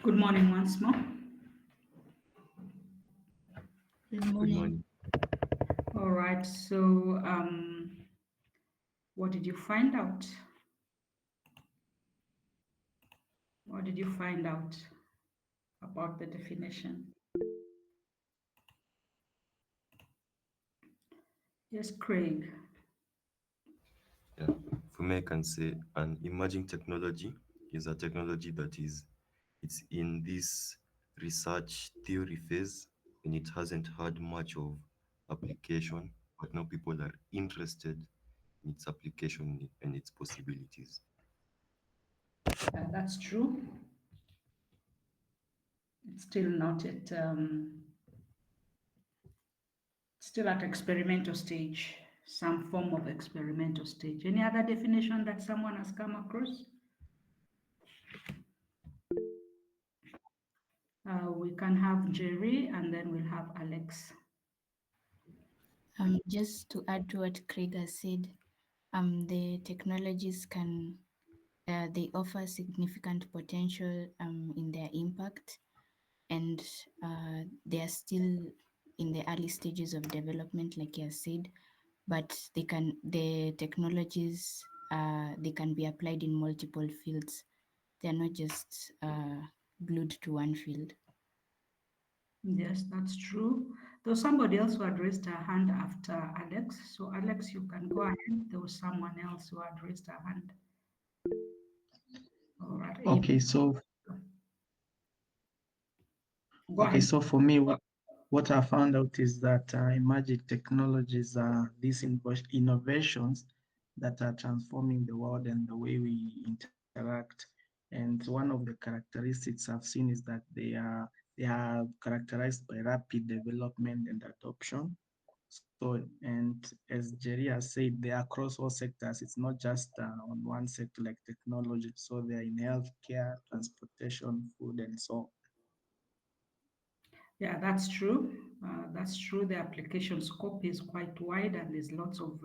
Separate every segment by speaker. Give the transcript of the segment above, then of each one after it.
Speaker 1: Good morning once more.
Speaker 2: Good
Speaker 3: Good
Speaker 2: morning.
Speaker 3: morning.
Speaker 1: All right, so what did you find out? What did you find out about the definition? Yes, Craig.
Speaker 3: Yeah. For me, I can say an emerging technology is a technology it's in this research theory phase and it hasn't had much of application, but now people are interested in its application and its possibilities.
Speaker 1: That's true. It's still not at still at experimental stage, some form of experimental stage. Any other definition that someone has come across? We can have Jerry and then we'll have Alex.
Speaker 2: Just to add to what Craig has said, the technologies can they offer significant potential in their impact, and they are still in the early stages of development, like you have said. But the technologies they can be applied in multiple fields. They are not just glued to one field.
Speaker 1: Yes, that's true. There was somebody else who had raised her hand after Alex. So, Alex, you can go ahead. There was someone else who had raised her hand. All right.
Speaker 4: Okay, so
Speaker 1: Go ahead.
Speaker 4: for me, what I found out is that emerging technologies are these innovations that are transforming the world and the way we interact. And one of the characteristics I've seen is that they are characterized by rapid development and adoption. So, and as Jerry has said, they are across all sectors. It's not just on one sector like technology. So they are in healthcare, transportation, food, and so on.
Speaker 1: Yeah, that's true. That's true. The application scope is quite wide and there's lots of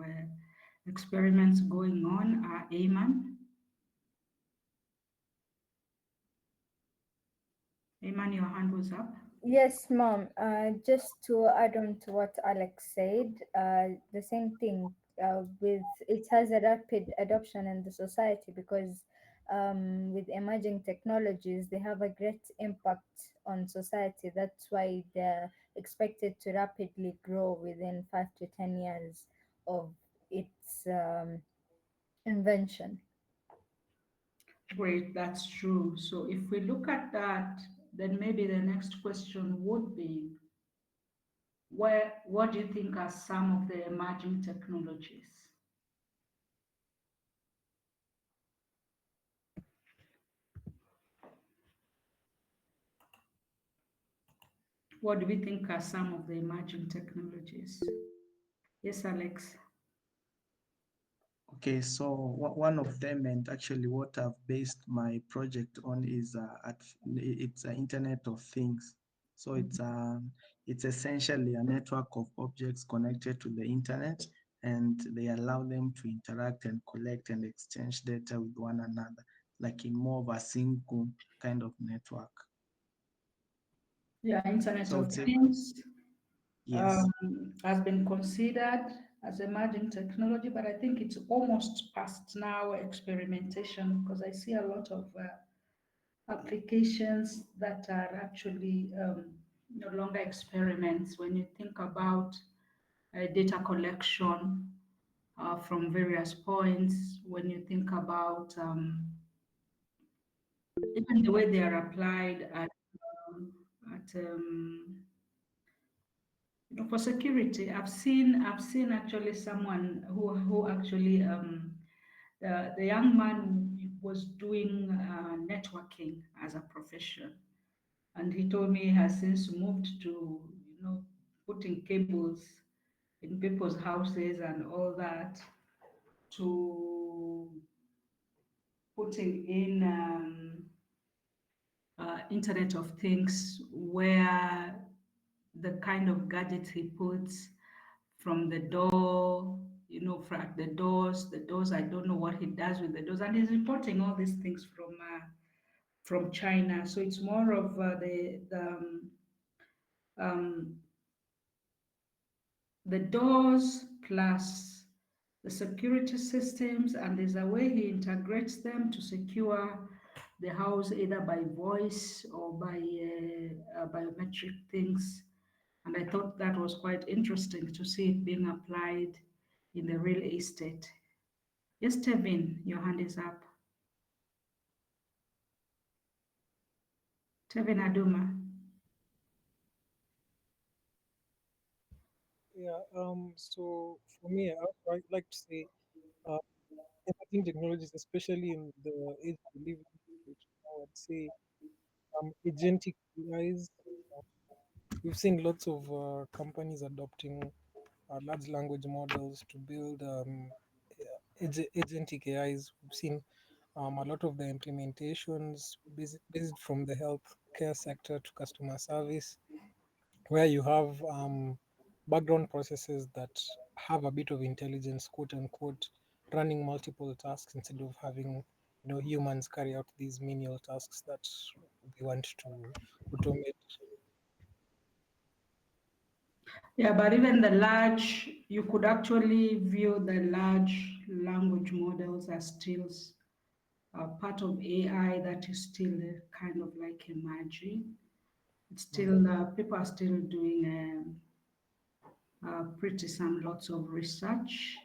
Speaker 1: experiments going on. Ayman, your hand was up.
Speaker 5: Yes, mom. Just to add on to what Alex said, the same thing with it has a rapid adoption in the society because with emerging technologies, they have a great impact on society. That's why they're expected to rapidly grow within 5 to 10 years of its invention.
Speaker 1: Great, that's true. So, if we look at that, then maybe the next question would be what do you think are some of the emerging technologies? What do we think are some of the emerging technologies? Yes, Alex.
Speaker 4: Okay, so one of them, and actually what I've based my project on is it's an Internet of Things. So it's essentially a network of objects connected to the internet, and they allow them to interact and collect and exchange data with one another, like in more of a single kind of network.
Speaker 1: Yeah, Internet
Speaker 4: So
Speaker 1: of
Speaker 4: it's a
Speaker 1: Things
Speaker 4: yes.
Speaker 1: has been considered as emerging technology, but I think it's almost past now experimentation because I see a lot of applications that are actually no longer experiments. When you think about data collection from various points, when you think about even the way they are applied at for security, I've seen actually someone who actually the young man was doing networking as a profession, and he told me he has since moved to putting cables in people's houses and all that, to putting in Internet of Things where the kind of gadgets he puts from the door, from the doors, I don't know what he does with the doors. And he's reporting all these things from from China. So it's more of um, the doors plus the security systems, and there's a way he integrates them to secure the house either by voice or by biometric things. And I thought that was quite interesting to see it being applied in the real estate. Yes, Tevin, your hand is up. Tevin Aduma.
Speaker 6: Yeah. So for me, I'd like to say, uh, emerging technologies, especially in the age we live in, which I would say, agentic AIs. uh, We've seen lots of companies adopting large language models to build agentic AIs. We've seen a lot of the implementations based from the healthcare sector to customer service, where you have background processes that have a bit of intelligence, quote unquote, running multiple tasks instead of having humans carry out these menial tasks that we want to automate.
Speaker 1: Yeah, but even the large, you could actually view the large language models as still part of AI that is still kind of like emerging. It's still, people are still doing pretty some lots of research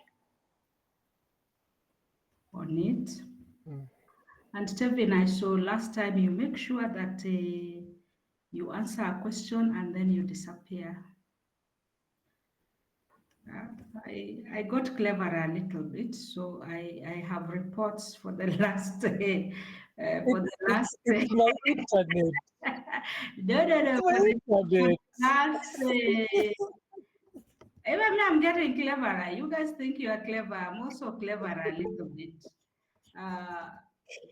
Speaker 1: on it.
Speaker 6: Mm.
Speaker 1: And Stephen, I saw last time you make sure that you answer a question and then you disappear. I got clever a little bit, so I have reports for the last
Speaker 6: It's my internet.
Speaker 1: no,
Speaker 6: My
Speaker 1: for the
Speaker 6: internet.
Speaker 1: last even me, I'm getting cleverer. You guys think you are clever. I'm also clever a little bit. Uh,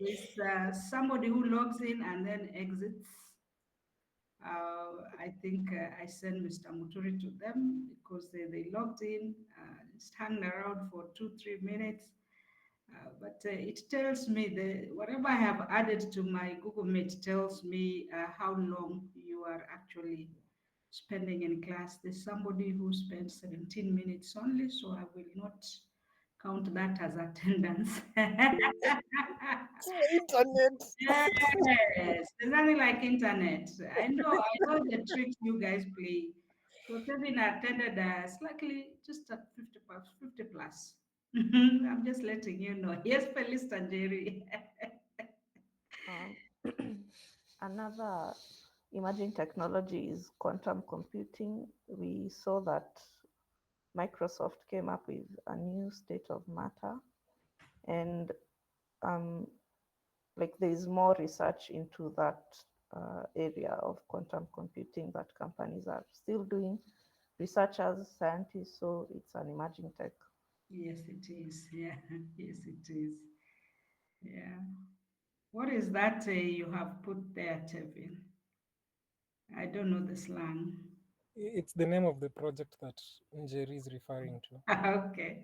Speaker 1: there's somebody who logs in and then exits. I think I sent Mr. Muturi to them because they logged in, just hung around for 2-3 minutes. But it tells me whatever I have added to my Google Meet tells me how long you are actually spending in class. There's somebody who spent 17 minutes only, so I will not count that as attendance.
Speaker 6: It's my internet.
Speaker 1: Yes, there's nothing like internet. I know the tricks you guys play. So Kevin attended slightly just at 50 plus. 50 plus. I'm just letting you know. Yes, Felice and Jerry.
Speaker 7: Um, another emerging technology is quantum computing. We saw that Microsoft came up with a new state of matter, and like there is more research into that area of quantum computing that companies are still doing, researchers, scientists. So it's an emerging tech.
Speaker 1: Yes, it is. Yeah, yes, it is. Yeah. What is that you have put there, Tevin? I don't know the slang.
Speaker 6: It's the name of the project that Njeri is referring to.
Speaker 1: Okay.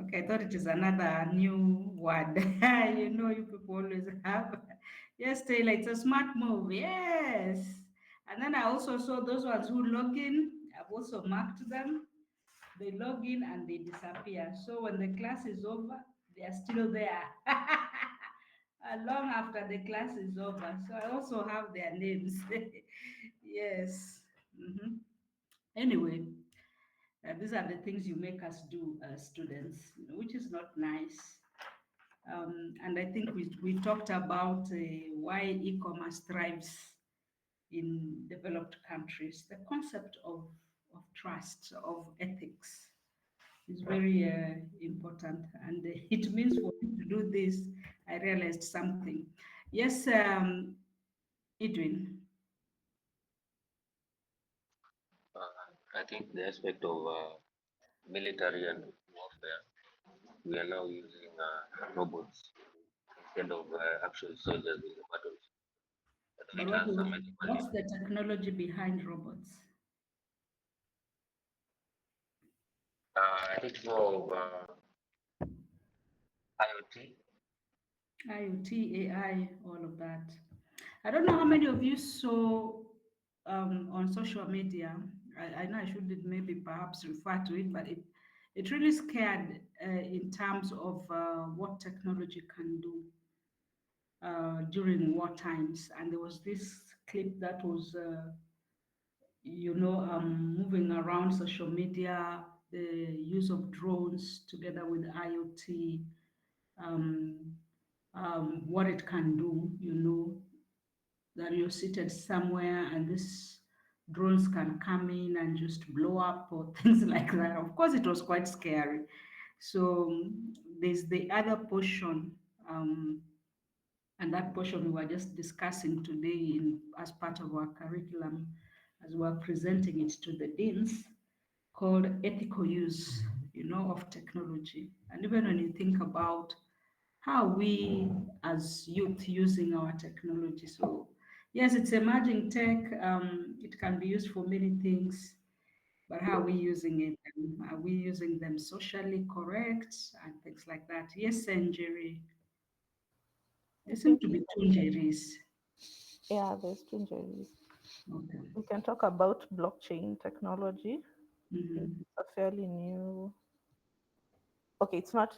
Speaker 1: Okay, I thought it is another new word. You people always have. Yes, Taylor, it's a smart move. Yes. And then I also saw those ones who log in. I've also marked them. They log in and they disappear. So when the class is over, they are still there. Long after the class is over. So I also have their names. Yes. Mhm. Anyway, these are the things you make us do, students, which is not nice. And I think we talked about why e-commerce thrives in developed countries. The concept of trust, of ethics is very important. And it means for me to do this, I realized something. Yes, Edwin.
Speaker 8: I think the aspect of military and warfare, we are now using robots instead of actual soldiers in the battles. I think
Speaker 1: But
Speaker 8: it has some ethical
Speaker 1: what's the technology behind robots?
Speaker 8: I think more of IoT.
Speaker 1: IoT, AI, all of that. I don't know how many of you saw on social media. I know I shouldn't maybe perhaps refer to it, but it really scared in terms of what technology can do during war times. And there was this clip that was, moving around social media, the use of drones together with IoT, um, what it can do, that you're seated somewhere and this drones can come in and just blow up or things like that. Of course, it was quite scary. So there's the other portion, and that portion we were just discussing today as part of our curriculum, as we're presenting it to the deans, called ethical use, of technology. And even when you think about how we as youth using our technology. So yes, it's emerging tech. It can be used for many things, but how are we using it? Are we using them socially correct and things like that? Yes, and Jerry.
Speaker 7: I
Speaker 1: There seem
Speaker 7: think,
Speaker 1: to be two Jerrys.
Speaker 7: yeah, there's two injuries.
Speaker 1: Okay.
Speaker 7: We can talk about blockchain technology.
Speaker 1: Mhm.
Speaker 7: It's a fairly new, okay, it's not,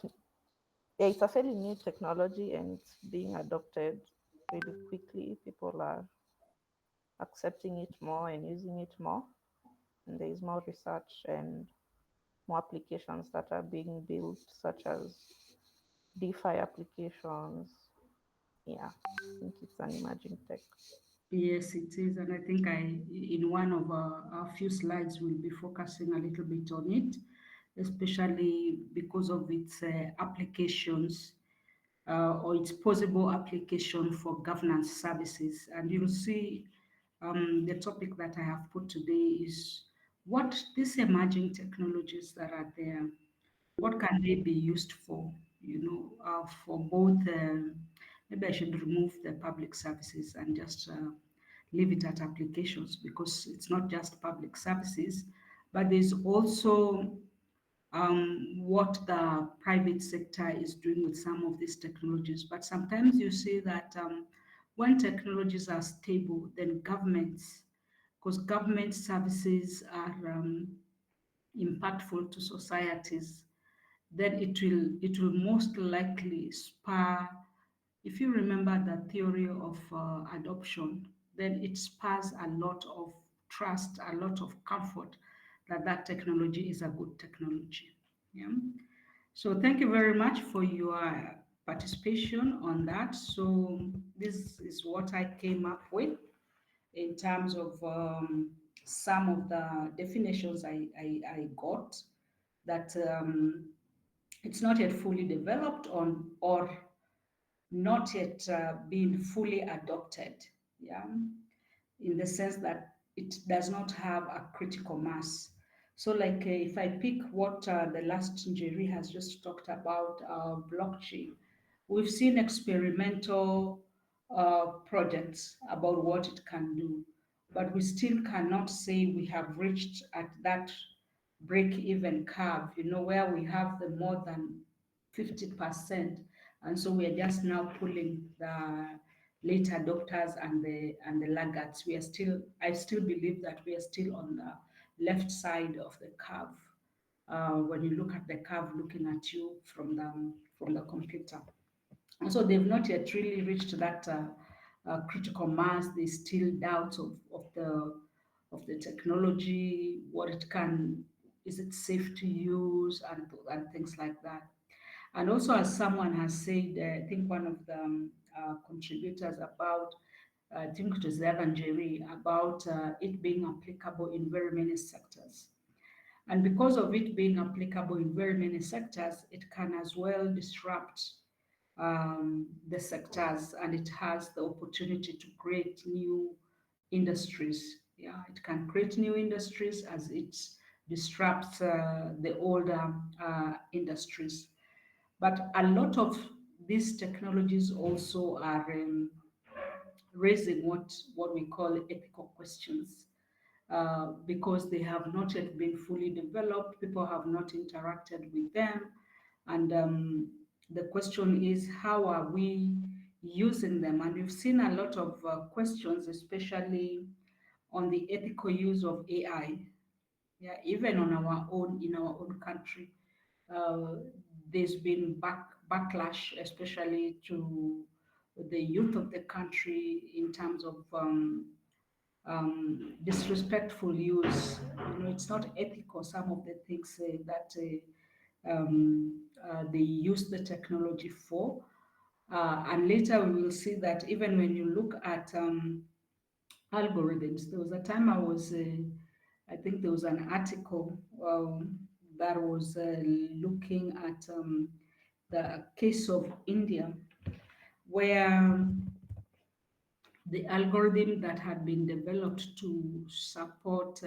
Speaker 7: yeah, it's a fairly new technology and it's being adopted really quickly. People are accepting it more and using it more. And there is more research and more applications that are being built, such as DeFi applications. Yeah, I think it's an emerging tech.
Speaker 1: Yes, it is. And I think in one of our few slides, we'll be focusing a little bit on it, especially because of its applications or its possible application for governance services. And you'll see the topic that I have put today is what these emerging technologies that are there, what can they be used for, for both, maybe I should remove the public services and just leave it at applications because it's not just public services, but there's also what the private sector is doing with some of these technologies. But sometimes you see that when technologies are stable, then governments, because government services are impactful to societies, then it will most likely spur. If you remember the theory of adoption, then it spurs a lot of trust, a lot of comfort that that technology is a good technology. Yeah. So thank you very much for your participation on that. So this is what I came up with in terms of some of the definitions I got that it's not yet fully developed on or not yet been fully adopted. Yeah, in the sense that it does not have a critical mass. So, like if I pick what the last Jerry has just talked about, blockchain, we've seen experimental projects about what it can do, but we still cannot say we have reached at that break-even curve, where we have the more than 50%, and so we are just now pulling the late adopters and the laggards. I still believe that we are still on the left side of the curve. When you look at the curve looking at you from the computer. And so they've not yet really reached that critical mass. There's still doubts of the technology, what it can, is it safe to use, and things like that. And also, as someone has said, I think one of the contributors about, I think it was Evan Jerry, about it being applicable in very many sectors. And because of it being applicable in very many sectors, it can as well disrupt the sectors, and it has the opportunity to create new industries. Yeah, it can create new industries as it disrupts the older industries. But a lot of these technologies also are raising what we call ethical questions because they have not yet been fully developed. People have not interacted with them. And the question is, how are we using them, and we've seen a lot of questions, especially on the ethical use of AI. Yeah, even on our own, in our own country, uh, there's been backlash, especially to the youth of the country in terms of disrespectful use. It's not ethical. Some of the things that they use the technology for. And later we will see that even when you look at algorithms, there was a time I think there was an article that was looking at the case of India, where the algorithm that had been developed to support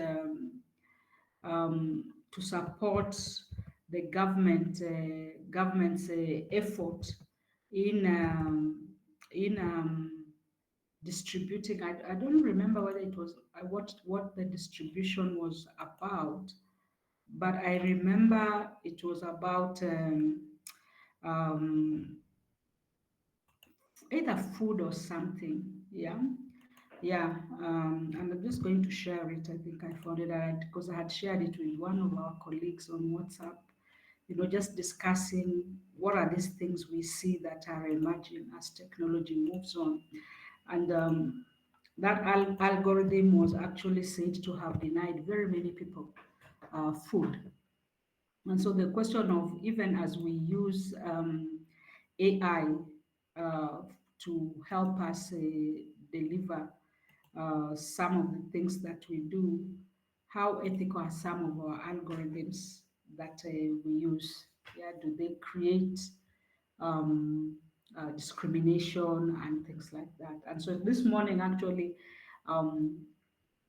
Speaker 1: the government's effort in distributing. I don't remember whether it was what the distribution was about, but I remember it was about um, either food or something. Yeah. Yeah, and I'm just going to share it. I think I found it out because I had shared it with one of our colleagues on WhatsApp, just discussing what are these things we see that are emerging as technology moves on. And that algorithm was actually said to have denied very many people food. And so the question of, even as we use AI to help us deliver some of the things that we do, how ethical are some of our algorithms that we use? Yeah, do they create um, discrimination and things like that? And so this morning, actually, um,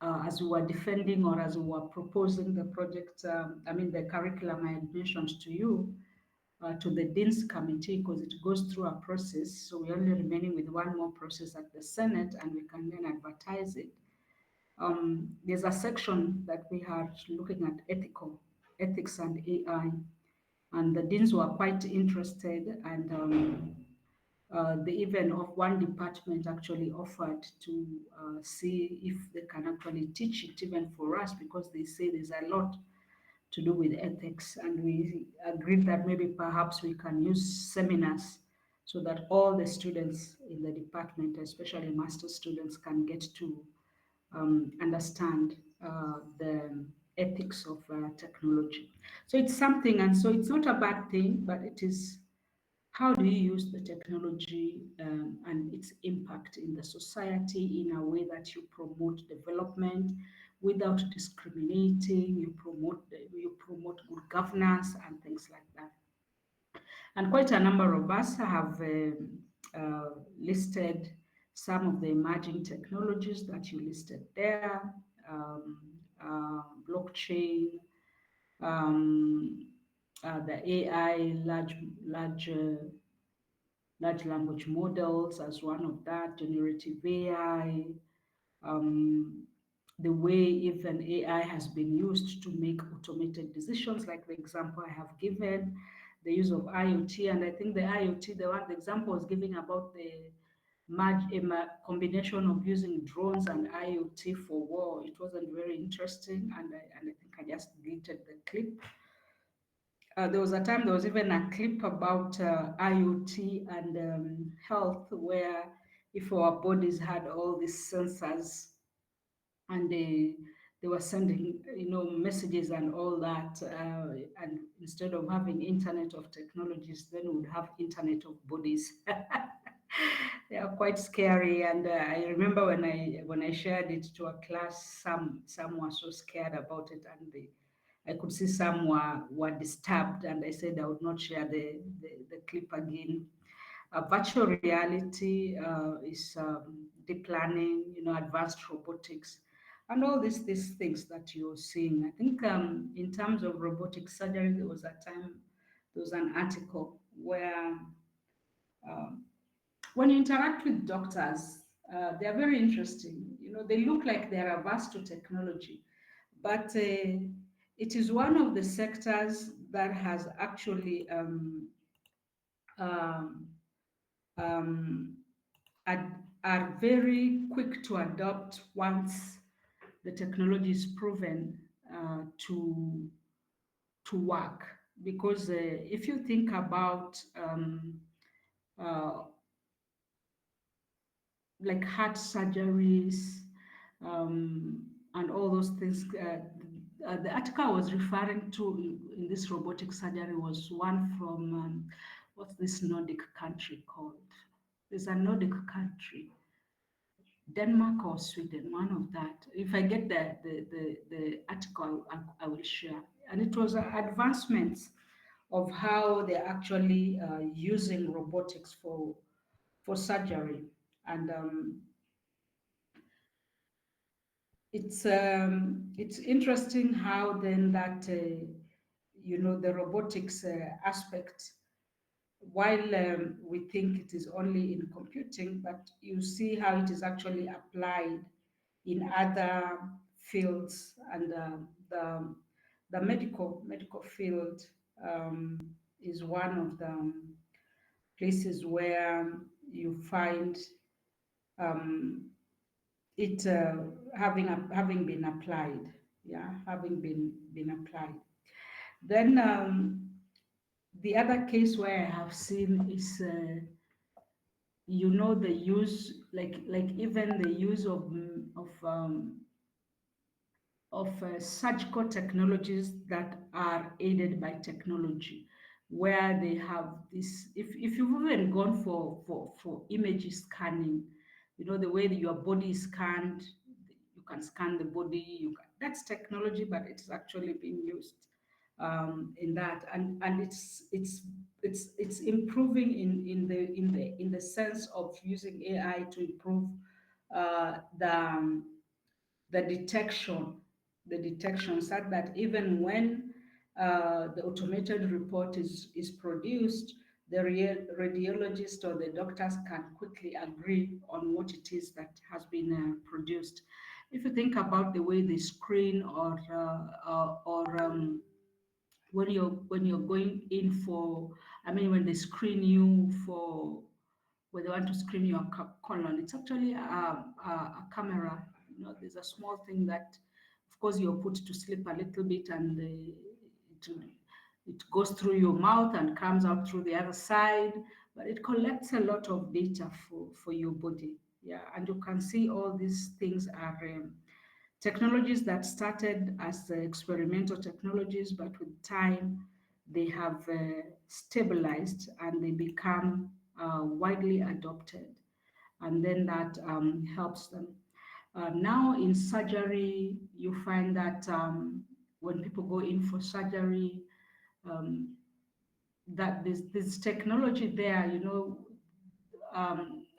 Speaker 1: as we were defending, or as we were proposing the project, the curriculum I had mentioned to you, to the Dean's Committee, because it goes through a process. So we're only remaining with one more process at the Senate, and we can then advertise it. There's a section that we are looking at ethics and AI, and the deans were quite interested, and the even of one department actually offered to see if they can actually teach it even for us, because they say there's a lot to do with ethics, and we agreed that maybe perhaps we can use seminars so that all the students in the department, especially master students, can get to understand the ethics of technology. So it's something, and so it's not a bad thing, but it is, how do you use the technology and its impact in the society in a way that you promote development without discriminating, you promote good governance and things like that. And quite a number of us have listed some of the emerging technologies that you listed there, blockchain, the AI, large language models as one of that, generative AI, um, the way even AI has been used to make automated decisions, like the example I have given, the use of IoT. And I think the IoT, the example I was giving about the combination of using drones and IoT for war, it wasn't very interesting, and I think I just deleted the clip. There was a time, there was even a clip about IoT and health, where if our bodies had all these sensors, and they were sending messages and all that, and instead of having internet of technologies, then we would have internet of bodies. They are quite scary, and I remember when I shared it to a class, some were so scared about it, and I could see some were disturbed, and I said I would not share the clip again. Virtual reality is deep learning, advanced robotics, and all these things that you're seeing. I think in terms of robotic surgery, there was an article where um, when you interact with doctors, they are very interesting. They look like they are averse to technology, but it is one of the sectors that has actually um, um, are very quick to adopt once the technology is proven to work. Because if you think about uh, like heart surgeries and all those things, the article I was referring to in this robotic surgery was one from what's this Nordic country called? There's a Nordic country, Denmark or Sweden, one of that. If I get the article, I will share. And it was advancements of how they're actually using robotics for surgery. And it's interesting how then that the robotics aspect, while we think it is only in computing, but you see how it is actually applied in other fields, and the medical field is one of the places where you find um, it having been applied, having been applied. Then the other case where I have seen is the use, like even the use of surgical technologies that are aided by technology, where they have this. If you've even gone for image scanning, the way that your body is scanned, you can scan the body. That's technology, but it's actually being used in that, and it's improving in the sense of using AI to improve the detection, such that even when the automated report is produced, the radiologist or the doctors can quickly agree on what it is that has been produced. If you think about the way they screen, or when you're going in for, when they screen you for, when they want to screen your colon, it's actually a camera. There's a small thing that, of course, you're put to sleep a little bit, and it goes through your mouth and comes out through the other side, but it collects a lot of data for your body. Yeah, and you can see all these things are technologies that started as experimental technologies, but with time they have stabilized and they become widely adopted, and then that helps them. Now in surgery, you find that when people go in for surgery, um, that this technology there,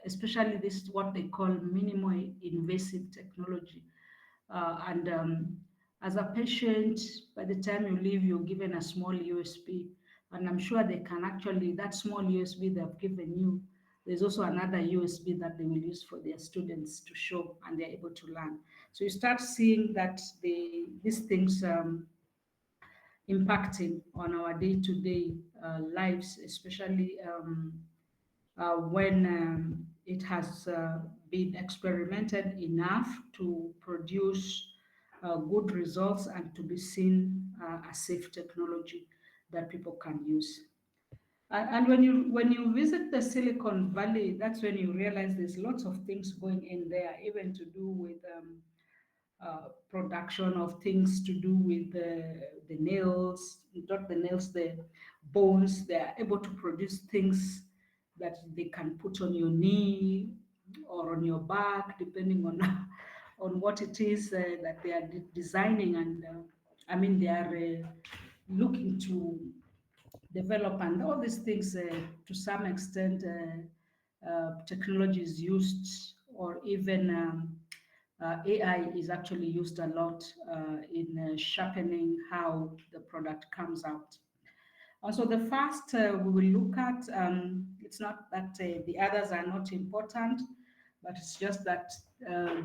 Speaker 1: especially this what they call minimal invasive technology. And as a patient, by the time you leave, you're given a small USB. And I'm sure they can actually, that small USB they've given you, there's also another USB that they will use for their students to show, and they're able to learn. So you start seeing that these things impacting on our day-to-day lives, especially when it has been experimented enough to produce good results and to be seen as safe technology that people can use. And when you visit the Silicon Valley, that's when you realize there's lots of things going in there, even to do with production of things to do with the nails, not the nails, the bones. They are able to produce things that they can put on your knee or on your back, depending on on what it is that they are designing. And they are looking to develop, and all these things to some extent technology is used, or even AI is actually used a lot in sharpening how the product comes out. Also, the first we will look at, it's not that the others are not important, but it's just that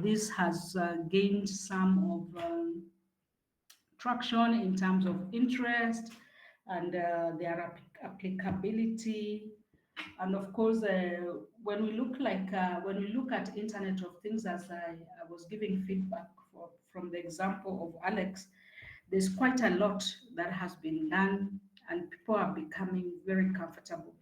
Speaker 1: this has gained some of traction in terms of interest and their applicability And of course, when we look at Internet of Things, as I was giving feedback from the example of Alex, there's quite a lot that has been done, and people are becoming very comfortable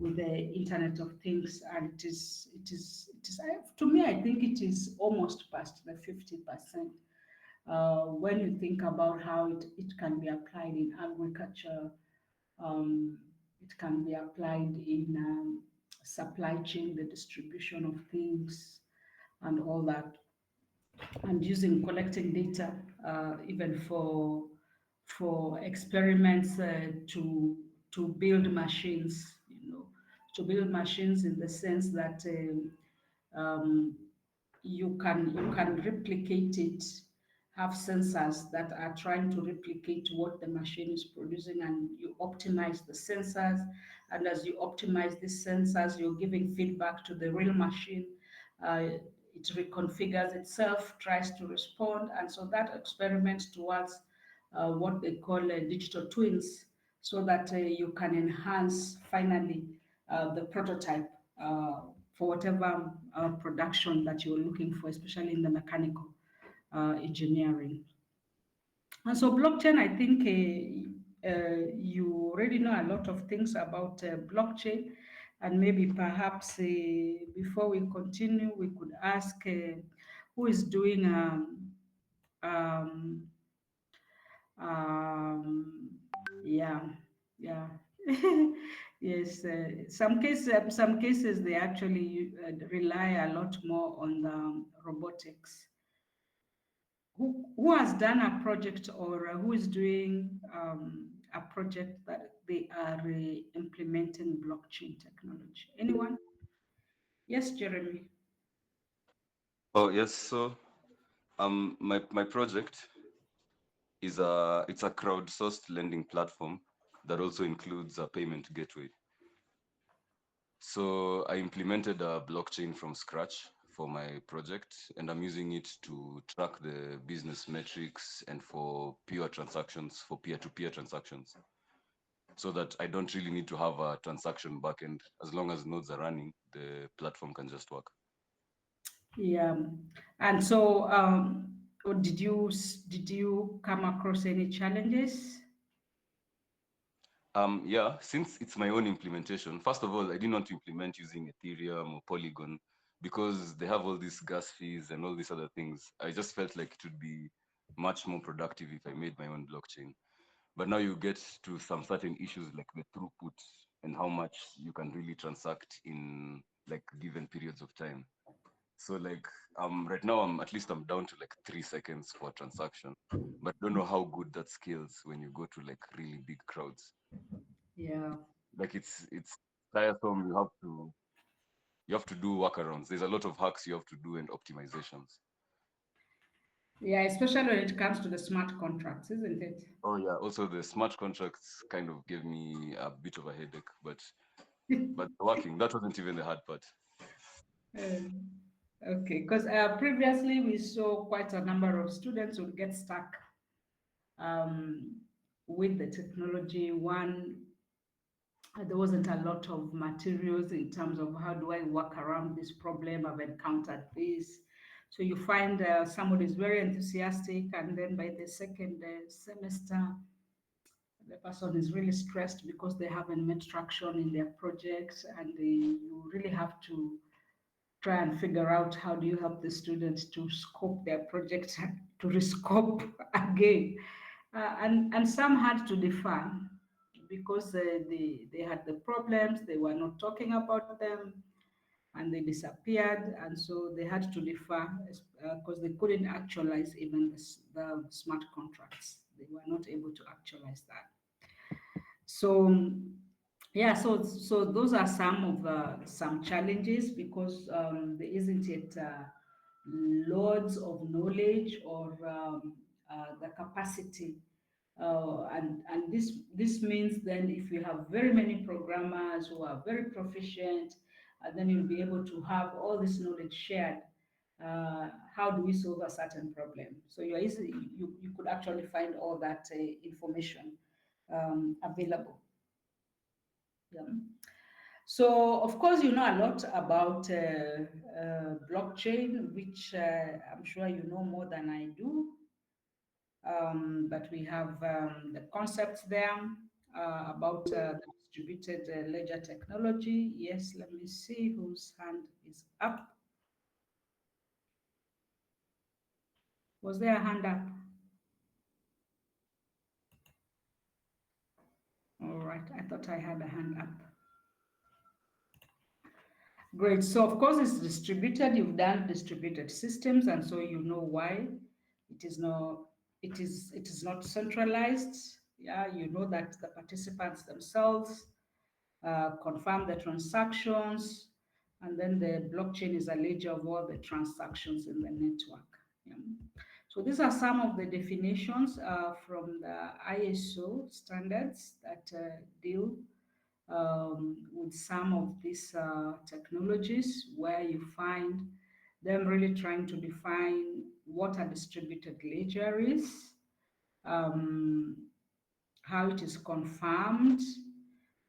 Speaker 1: with the Internet of Things. And to me, I think it is almost past the 50%. When you think about how it can be applied in agriculture, um, it can be applied in supply chain, the distribution of things, and all that, and collecting data, even for experiments, to build machines, to build machines in the sense that you can replicate it, have sensors that are trying to replicate what the machine is producing, and you optimize the sensors. And as you optimize these sensors, you're giving feedback to the real machine. It reconfigures itself, tries to respond, and so that experiments towards what they call digital twins, so that you can enhance finally the prototype for whatever production that you're looking for, especially in the mechanical engineering. And so blockchain, I think you already know a lot of things about blockchain, and maybe perhaps before we continue, we could ask who is doing um, um, yeah, yeah. Yes, some cases they actually rely a lot more on the robotics. Who has done a project, or who is doing a project that they are implementing blockchain technology? Anyone? Yes, Jeremy.
Speaker 3: Oh yes, so my project is it's a crowdsourced lending platform that also includes a payment gateway. So I implemented a blockchain from scratch for my project, and I'm using it to track the business metrics and for pure transactions, for peer-to-peer transactions, so that I don't really need to have a transaction backend. As long as nodes are running, the platform can just work.
Speaker 1: Yeah, and so did you come across any challenges?
Speaker 3: Yeah, since it's my own implementation, first of all, I didn't want to implement using Ethereum or Polygon because they have all these gas fees and all these other things. I just felt like it would be much more productive if I made my own blockchain. But now you get to some certain issues like the throughput and how much you can really transact in like given periods of time. So like right now I'm down to like 3 seconds for a transaction, but don't know how good that scales when you go to like really big crowds.
Speaker 1: Yeah.
Speaker 3: Like it's tiresome. You have to do workarounds. There's a lot of hacks you have to do and optimizations.
Speaker 1: Yeah, especially when it comes to the smart contracts, isn't it?
Speaker 3: Oh yeah. Also the smart contracts kind of gave me a bit of a headache, but working. That wasn't even the hard part.
Speaker 1: Okay, because previously we saw quite a number of students would get stuck um, with the technology. One, there wasn't a lot of materials in terms of how do I work around this problem. I've encountered this. So you find somebody is very enthusiastic, and then by the second semester, the person is really stressed because they haven't made traction in their projects, and you really have to try and figure out how do you help the students to scope their project to rescope again. And some had to defer because they had the problems, they were not talking about them, and they disappeared. And so they had to defer because they couldn't actualize even the smart contracts. They were not able to actualize that. So yeah, so those are some of some challenges because there isn't yet loads of knowledge or the capacity, and this means then if you have very many programmers who are very proficient, then you'll be able to have all this knowledge shared. How do we solve a certain problem? So you could actually find all that information available. Yeah. So, of course, you know a lot about blockchain, which I'm sure you know more than I do. But we have the concepts there about the distributed ledger technology. Yes, let me see whose hand is up. Was there a hand up? All right, I thought I had a hand up. Great. So of course it's distributed. You've done distributed systems, and so you know why it is not. It is not centralized. Yeah, you know that the participants themselves confirm the transactions, and then the blockchain is a ledger of all the transactions in the network. Yeah. So these are some of the definitions from the ISO standards that deal with some of these technologies, where you find them really trying to define what a distributed ledger is, um, how it is confirmed,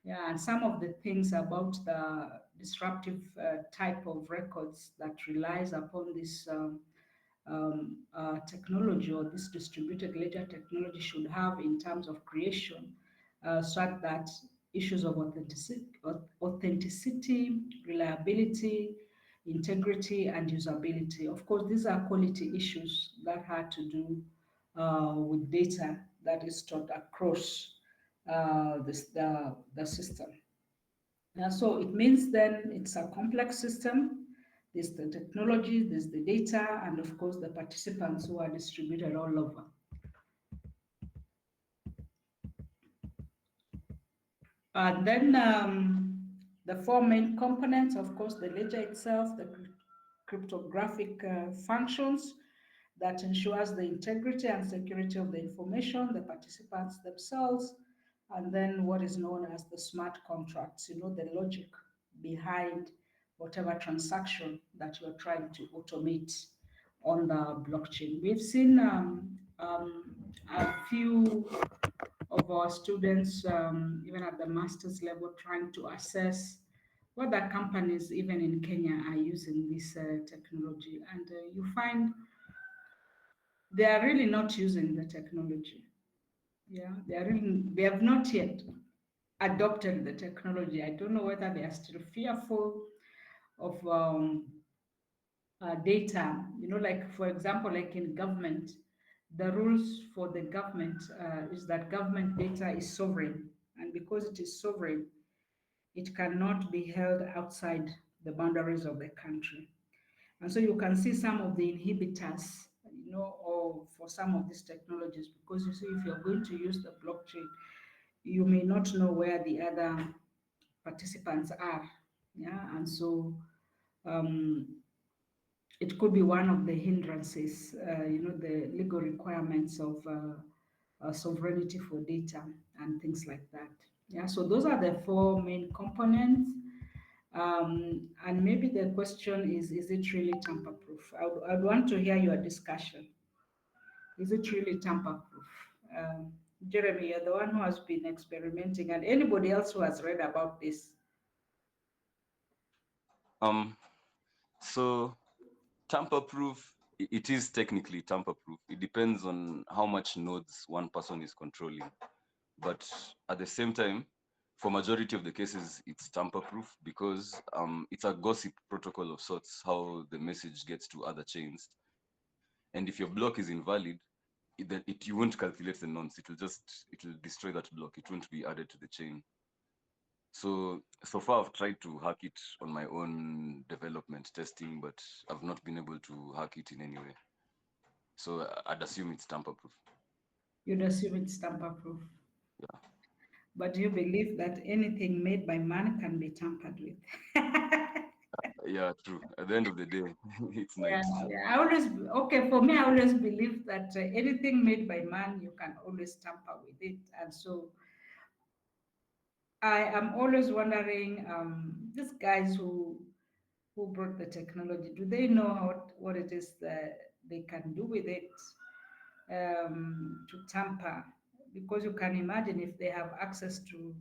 Speaker 1: yeah, and some of the things about the disruptive type of records that relies upon this technology, or this distributed ledger technology should have in terms of creation, so that issues of authenticity, reliability, integrity, and usability. Of course, these are quality issues that had to do with data that is stored across the system. So it means then it's a complex system. There's the technology, there's the data, and of course the participants who are distributed all over. And then the four main components, of course, the ledger itself, the cryptographic functions that ensures the integrity and security of the information, the participants themselves, and then what is known as the smart contracts, the logic behind whatever transaction that you're trying to automate on the blockchain. We've seen a few of our students, even at the master's level, trying to assess what the companies, even in Kenya, are using this technology. And you find they are really not using the technology. Yeah, they have not yet adopted the technology. I don't know whether they are still fearful of data. Like for example, like in government, the rules for the government is that government data is sovereign, and because it is sovereign, it cannot be held outside the boundaries of the country. And so you can see some of the inhibitors, or for some of these technologies, because you see, if you're going to use the blockchain, you may not know where the other participants are. Yeah, and so um, it could be one of the hindrances, the legal requirements of sovereignty for data and things like that. Yeah, so those are the four main components. And maybe the question is it really tamper-proof? I'd want to hear your discussion. Is it really tamper-proof? Jeremy, you're the one who has been experimenting, and anybody else who has read about this.
Speaker 9: So tamper-proof, it is technically tamper-proof. It depends on how much nodes one person is controlling. But at the same time, for majority of the cases, it's tamper-proof because it's a gossip protocol of sorts, how the message gets to other chains. And if your block is invalid, you won't calculate the nonce. It will destroy that block. It won't be added to the chain. So far I've tried to hack it on my own development testing, but I've not been able to hack it in any way. So I'd assume it's tamper-proof.
Speaker 1: You'd assume it's tamper-proof.
Speaker 9: Yeah.
Speaker 1: But do you believe that anything made by man can be tampered with?
Speaker 9: Yeah, true. At the end of the day, it's night.
Speaker 1: Yeah, for me, I always believe that anything made by man, you can always tamper with it. And so I am always wondering, these guys who brought the technology, do they know what it is that they can do with it to tamper? Because you can imagine if they have access to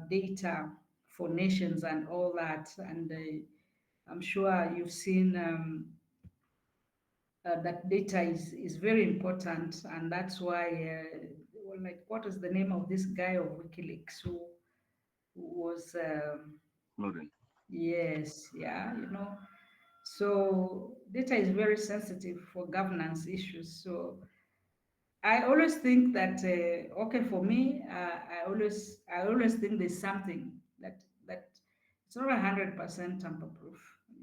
Speaker 1: data for nations and all that. And I'm sure you've seen that data is very important, and that's why, well, like, what is the name of this guy of WikiLeaks who was,
Speaker 9: Snowden.
Speaker 1: yes, yeah, so data is very sensitive for governance issues. So I always think that okay, for me, I always think there's something that it's not 100% tamper-proof.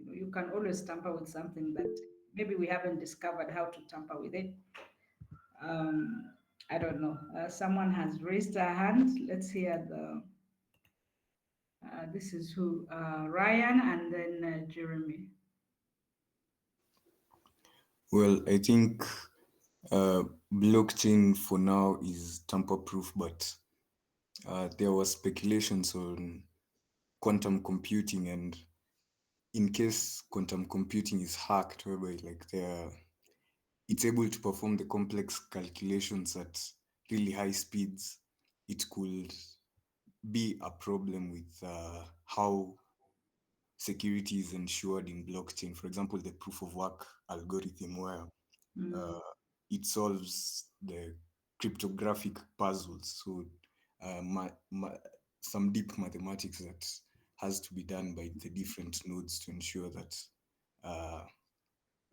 Speaker 1: You can always tamper with something that maybe we haven't discovered how to tamper with it. Um, I don't know. Someone has raised a hand. Let's hear the. This is who? Ryan and then Jeremy.
Speaker 10: Well, I think blockchain for now is tamper-proof, but there was speculations on quantum computing, and in case quantum computing is hacked, whereby like it's able to perform the complex calculations at really high speeds, it could be a problem with how security is ensured in blockchain. For example, the proof of work algorithm, where it solves the cryptographic puzzles. So some deep mathematics that has to be done by the different nodes to ensure that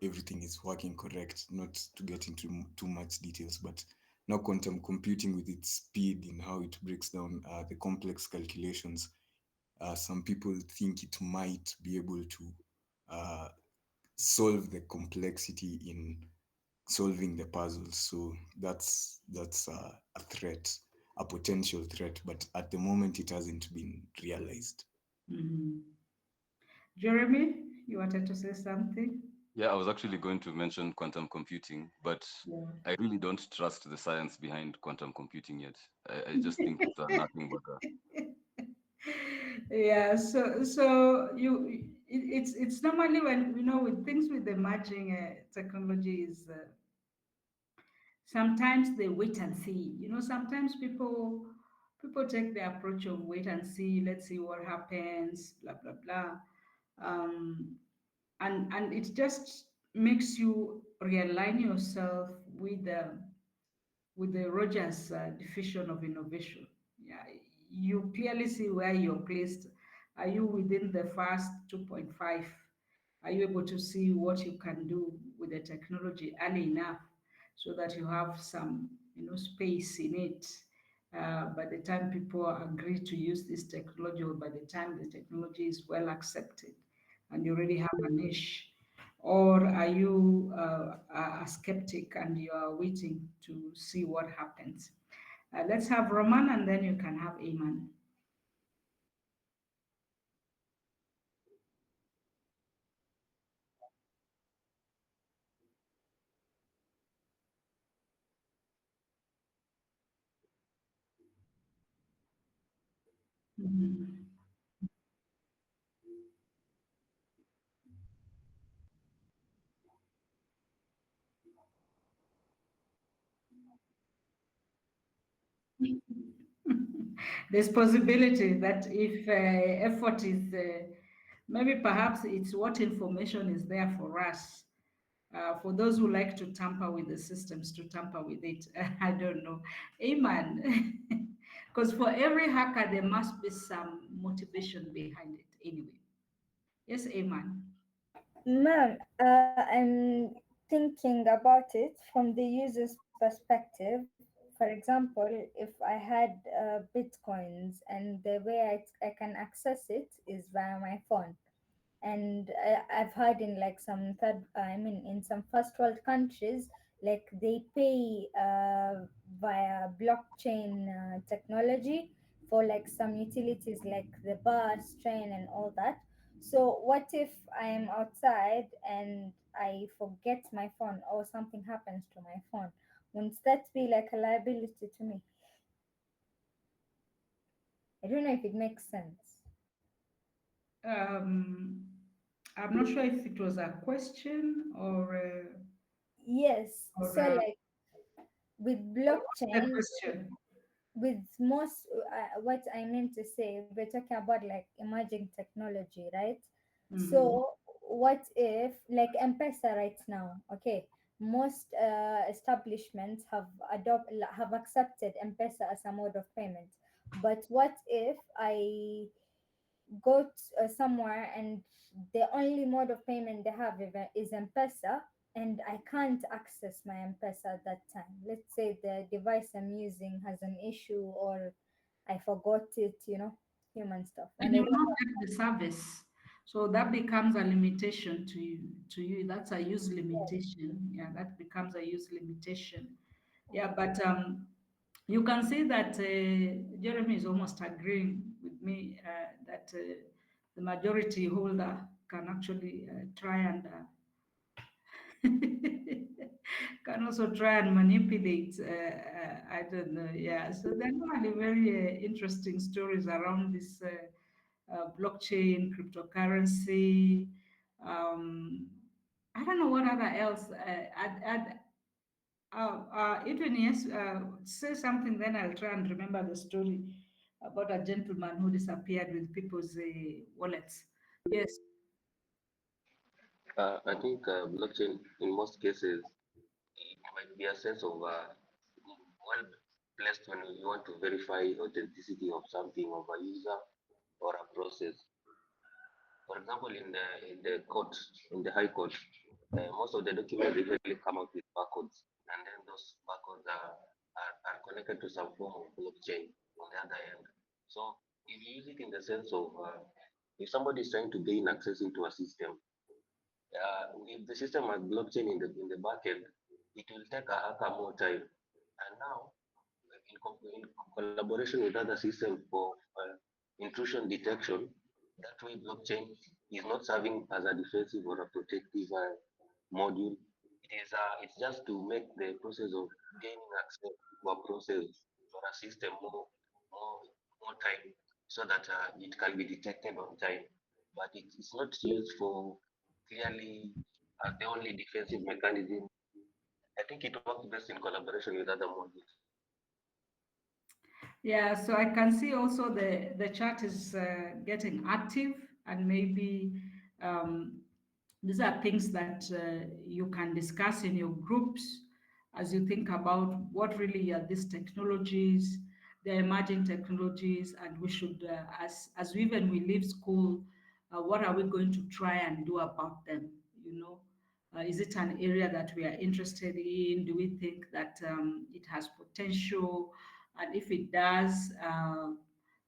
Speaker 10: everything is working correct. Not to get into too much details, but now quantum computing with its speed and how it breaks down the complex calculations, some people think it might be able to solve the complexity in solving the puzzles. So that's a threat, a potential threat, but at the moment it hasn't been realized.
Speaker 1: Jeremy, you wanted to say something?
Speaker 9: Yeah, I was actually going to mention quantum computing, but
Speaker 1: Yeah.
Speaker 9: I really don't trust the science behind quantum computing yet. I just think it's nothing but
Speaker 1: Yeah, it's normally when with things with emerging technologies, sometimes they wait and see. Sometimes people take the approach of wait and see. Let's see what happens. Blah blah blah. Um, and it just makes you realign yourself with the Rogers definition of innovation. Yeah, you clearly see where you're placed. Are you within the first 2.5? Are you able to see what you can do with the technology early enough so that you have some, space in it? By the time people agree to use this technology, or by the time the technology is well accepted, and you already have a niche, or are you a skeptic and you are waiting to see what happens? Let's have Roman, and then you can have Iman. Mhm. There's possibility that if effort is, maybe perhaps it's what information is there for us. For those who like to tamper with the systems, to tamper with it. I don't know. Amen. Because for every hacker, there must be some motivation behind it anyway. Yes, Amen.
Speaker 5: Ma'am, I'm thinking about it from the user's perspective. For example, if I had bitcoins and the way I can access it is via my phone, and I've heard in like some in some first world countries, like they pay via blockchain technology for like some utilities like the bus, train, and all that. So what if I am outside and I forget my phone or something happens to my phone? Won't that be like a liability to me? I don't know if it makes sense.
Speaker 1: Um, I'm not sure if it was a question
Speaker 5: Yes,
Speaker 1: or
Speaker 5: so like with
Speaker 1: what's the
Speaker 5: blockchain,
Speaker 1: question?
Speaker 5: with most what I meant to say, we're talking about like emerging technology, right? So what if like M-Pesa right now, okay, most establishments have accepted M-Pesa as a mode of payment. But what if I go somewhere and the only mode of payment they have is M-Pesa, and I can't access my M-Pesa at that time? Let's say the device I'm using has an issue, or I forgot it, human stuff,
Speaker 1: And
Speaker 5: and I
Speaker 1: you will
Speaker 5: don't.
Speaker 1: not get the service. So that becomes a limitation to you. That's a use limitation. Yeah, that becomes a use limitation. Yeah, but you can see that Jeremy is almost agreeing with me that the majority holder can actually try and can also try and manipulate. I don't know. Yeah, so there are normally very interesting stories around this blockchain, cryptocurrency. Um, I don't know what other else. Even yes, say something, then I'll try and remember the story about a gentleman who disappeared with people's wallets. Yes.
Speaker 8: I think blockchain, in most cases, it might be a sense of well placed when you want to verify authenticity of something, of a user or a process. For example, in the court, in the high court, most of the documents usually come out with barcodes, and then those barcodes are connected to some form of blockchain on the other end. So if you use it in the sense of if somebody is trying to gain access into a system, if the system has blockchain in the back end, it will take a hacker more time. And now, in collaboration with other systems for intrusion detection, that way blockchain is not serving as a defensive or a protective module. It's just to make the process of gaining access to a process or a system more more time, so that it can be detected on time. But it's not used for clearly as the only defensive mechanism. I think it works best in collaboration with other modules.
Speaker 1: Yeah, so I can see also the chat is getting active, and maybe um, these are things that you can discuss in your groups as you think about what really are these technologies, the emerging technologies, and we should, as we when we leave school, what are we going to try and do about them? You know, is it an area that we are interested in? Do we think that it has potential? And if it does,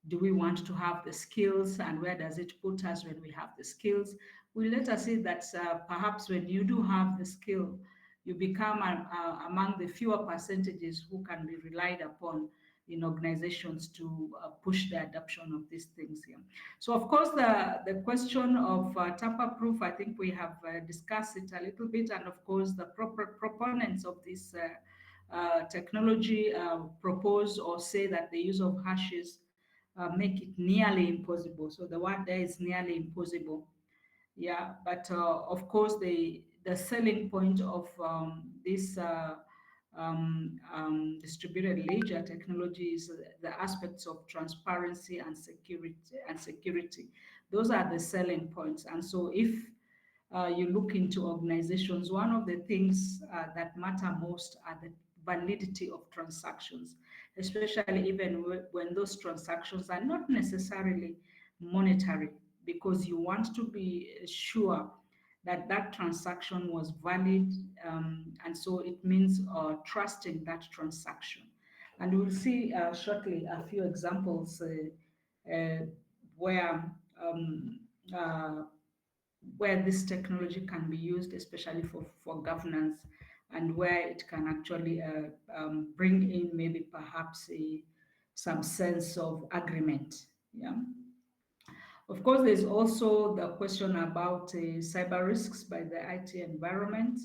Speaker 1: do we want to have the skills, and where does it put us when we have the skills? We later see that perhaps when you do have the skill, you become among the fewer percentages who can be relied upon in organizations to push the adoption of these things here. So, of course, the question of tamper-proof, I think we have discussed it a little bit, and of course, the proper proponents of this technology propose or say that the use of hashes make it nearly impossible. So the word there is nearly impossible. Yeah, but of course, the selling point of this distributed ledger technology is the aspects of transparency and security. Those are the selling points. And so, if you look into organizations, one of the things that matter most are the validity of transactions, especially even when those transactions are not necessarily monetary, because you want to be sure that that transaction was valid, and so it means trusting that transaction. And we'll see shortly a few examples where um, uh, where this technology can be used, especially for governance, and where it can actually bring in maybe perhaps some sense of agreement. Yeah. Of course, there's also the question about cyber risks by the IT environment.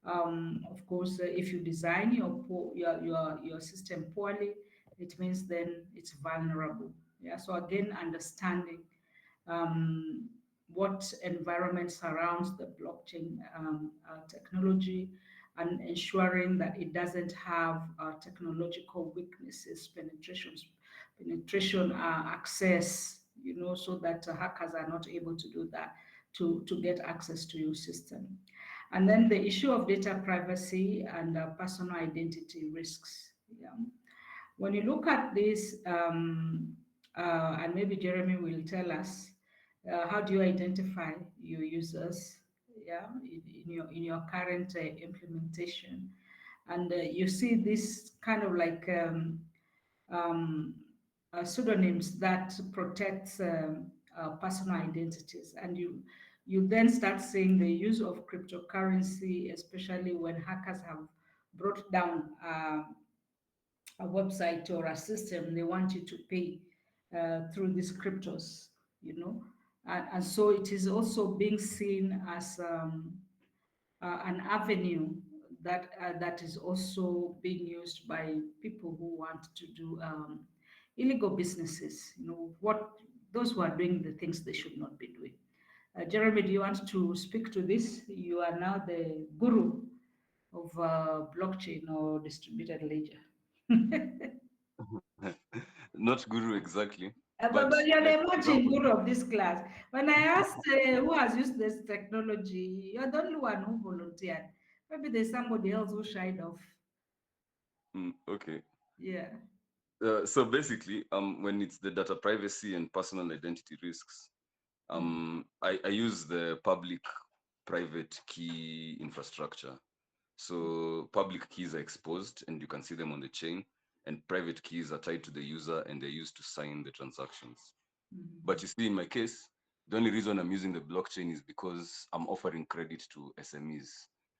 Speaker 1: Of course, if you design your system poorly, it means then it's vulnerable. Yeah. So again, understanding um, what environment surrounds the blockchain technology, and ensuring that it doesn't have technological weaknesses, penetration access, so that hackers are not able to do that, to get access to your system. And then the issue of data privacy and personal identity risks. Yeah. When you look at this, and maybe Jeremy will tell us, how do you identify your users? Yeah, in your current implementation, and you see this kind of like um, pseudonyms that protect personal identities, and you then start seeing the use of cryptocurrency, especially when hackers have brought down a website or a system. They want you to pay through these cryptos, and so it is also being seen as an avenue that is also being used by people who want to do illegal businesses. Those who are doing the things they should not be doing. Jeremy, do you want to speak to this? You are now the guru of blockchain or distributed ledger.
Speaker 9: Not guru exactly,
Speaker 1: But
Speaker 9: but
Speaker 1: you're the
Speaker 9: like for
Speaker 1: emerging
Speaker 9: example,
Speaker 1: guru of this class. When I asked who has used this technology, you're the only one who volunteered. Maybe there's somebody else who shied off.
Speaker 9: okay.
Speaker 1: Yeah.
Speaker 9: So basically, when it's the data privacy and personal identity risks, I use the public private key infrastructure. So public keys are exposed and you can see them on the chain, and private keys are tied to the user and they're used to sign the transactions. But you see, in my case, the only reason I'm using the blockchain is because I'm offering credit to SMEs.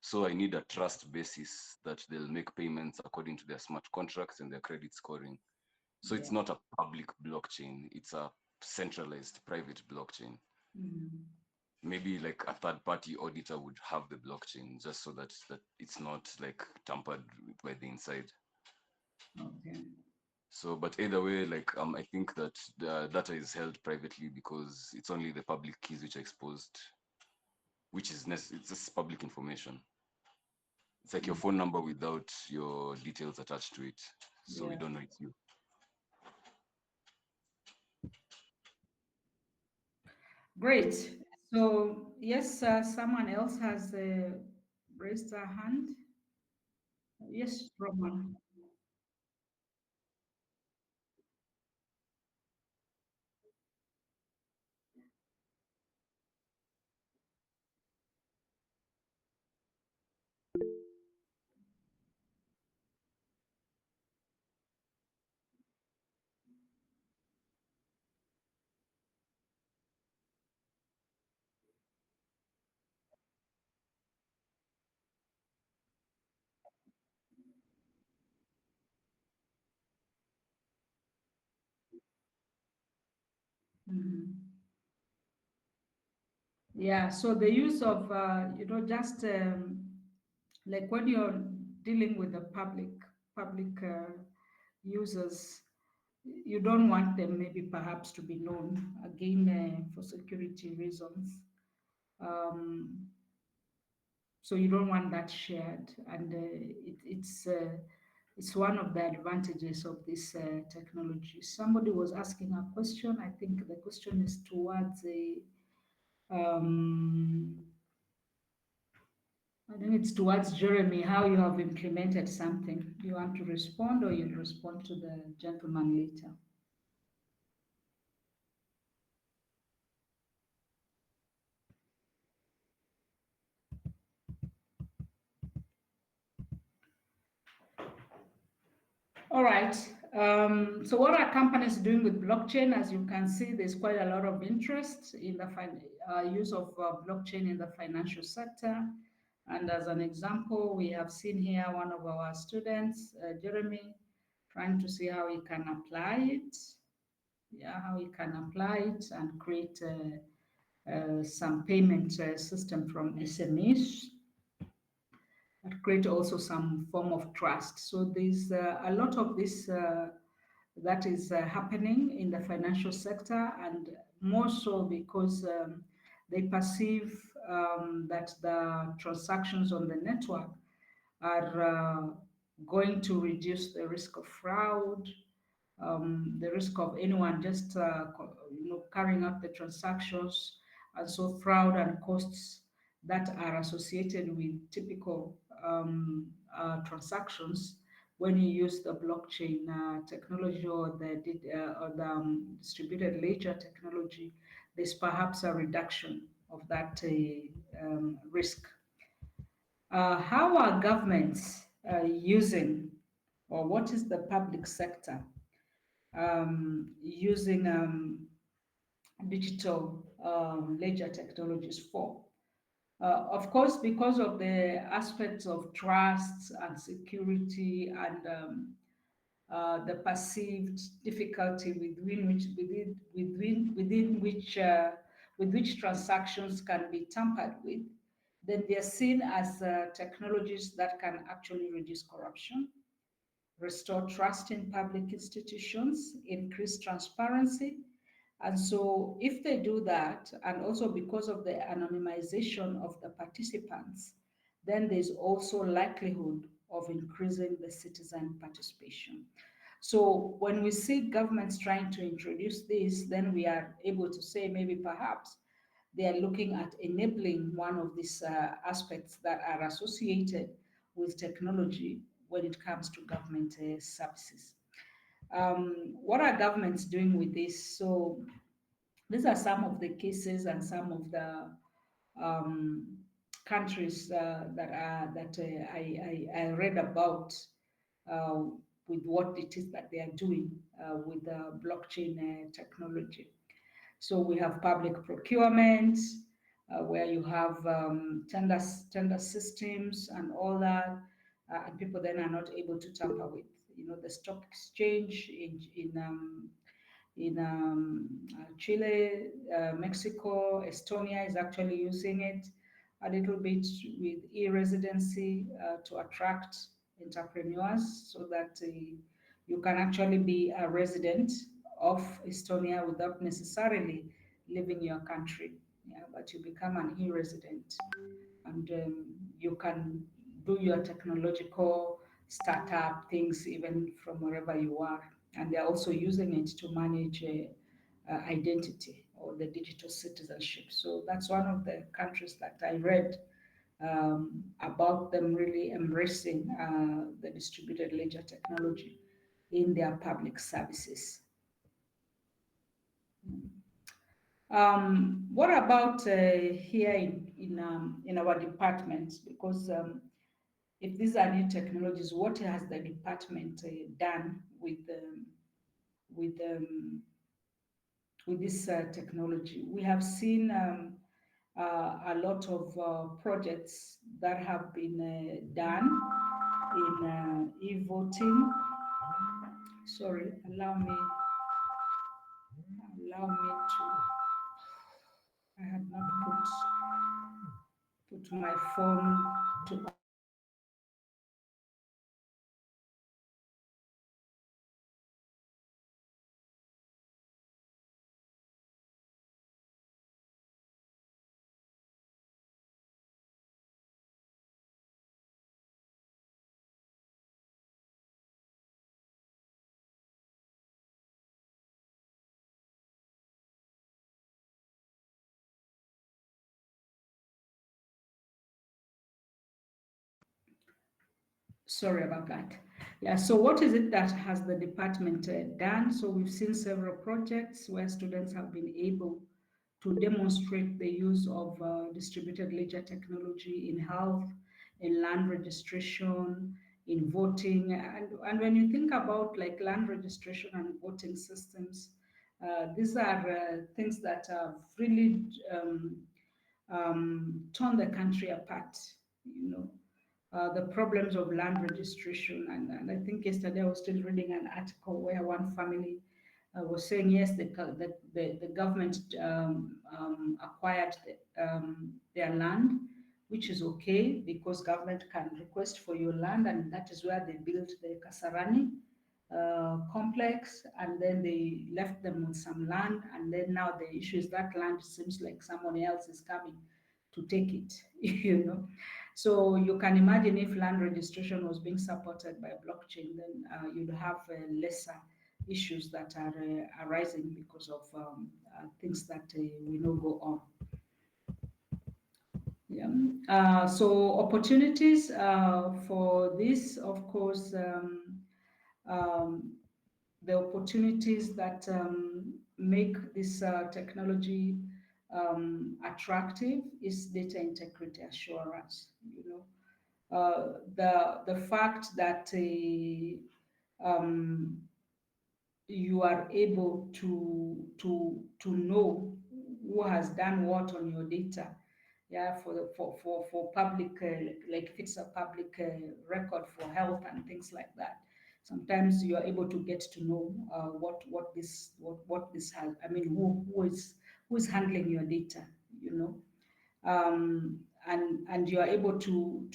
Speaker 9: So I need a trust basis that they'll make payments according to their smart contracts and their credit scoring. So it's not a public blockchain, it's a centralized private blockchain. Maybe like a third-party auditor would have the blockchain just so that it's not like tampered with by the inside.
Speaker 1: Okay.
Speaker 9: So, but either way, like I think that the data is held privately because it's only the public keys which are exposed, which is it's just public information. It's like your phone number without your details attached to it, so we don't know it's you.
Speaker 1: Great. So yes, someone else has raised their hand. Yes, Roman. Yeah, so the use of, just like when you're dealing with the public users, you don't want them maybe perhaps to be known, again, for security reasons. So you don't want that shared, and it's one of the advantages of this technology. Somebody was asking a question. I think the question is towards I think it's towards Jeremy, how you have implemented something. Do you want to respond, or you'll respond to the gentleman later? All right. So what are companies doing with blockchain? As you can see, there's quite a lot of interest in the use of blockchain in the financial sector. And as an example, we have seen here one of our students, Jeremy, trying to see how he can apply it. Yeah, how he can apply it and create some payment system from SMEs, and create also some form of trust. So there's a lot of this that is happening in the financial sector, and more so because they perceive that the transactions on the network are going to reduce the risk of fraud, the risk of anyone just carrying out the transactions, and so fraud and costs that are associated with typical transactions when you use the blockchain technology or the distributed ledger technology. There's perhaps a reduction of that risk. How are governments using, or what is the public sector using digital ledger technologies for? Of course, because of the aspects of trust and security and the perceived difficulty with which transactions can be tampered with, then they are seen as technologies that can actually reduce corruption, restore trust in public institutions, increase transparency. And so if they do that, and also because of the anonymization of the participants, then there's also likelihood of increasing the citizen participation. So when we see governments trying to introduce this, then we are able to say maybe perhaps they are looking at enabling one of these aspects that are associated with technology when it comes to government services. What are governments doing with this? So these are some of the cases and some of the um, countries that I read about uh, with what it is that they are doing with the blockchain technology. So we have public procurement, where you have tender systems and all that, and people then are not able to tamper with. The stock exchange in Chile, Mexico, Estonia is actually using it a little bit with e-residency to attract entrepreneurs so that you can actually be a resident of Estonia without necessarily leaving your country. Yeah, but you become an e-resident and you can do your technological startup things even from wherever you are. And they're also using it to manage identity or the digital citizenship. So that's one of the countries that I read about them really embracing the distributed ledger technology in their public services. What about here in our department? Because if these are new technologies, what has the department done with um, with this technology? We have seen a lot of projects that have been done in e-voting. Sorry, allow me to. I had not put my phone to. Sorry about that. Yeah, so what is it that has the department done? So we've seen several projects where students have been able to demonstrate the use of distributed ledger technology in health, in land registration, in voting. And when you think about like land registration and voting systems, these are things that have really torn the country apart, you know the problems of land registration. And I think yesterday I was still reading an article where one family was saying, yes, the government acquired their land, which is okay because government can request for your land, and that is where they built the Kasarani complex, and then they left them with some land, and then now the issue is that land seems like someone else is coming take it, you know. So you can imagine if land registration was being supported by blockchain, then you'd have lesser issues that are arising because of things that we know go on. Yeah. So opportunities for this, of course, the opportunities that make this technology attractive is data integrity assurance. You know, the fact that um, you are able to know who has done what on your data, yeah, for public like if it's a public record for health and things like that. Sometimes you are able to get to know what this has. I mean, who is handling your data, you know, and you are able to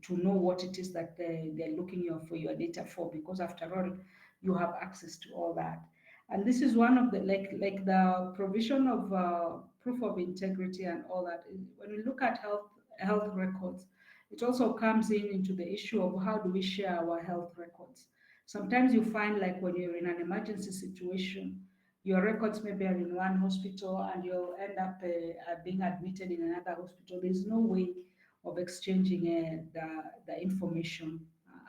Speaker 1: know what it is that they're looking for your data for, because after all, you have access to all that. And this is one of the like the provision of proof of integrity and all that. When we look at health records, it also comes into the issue of how do we share our health records. Sometimes you find, like when you're in an emergency situation, your records maybe are in one hospital and you'll end up being admitted in another hospital. There's no way of exchanging the information.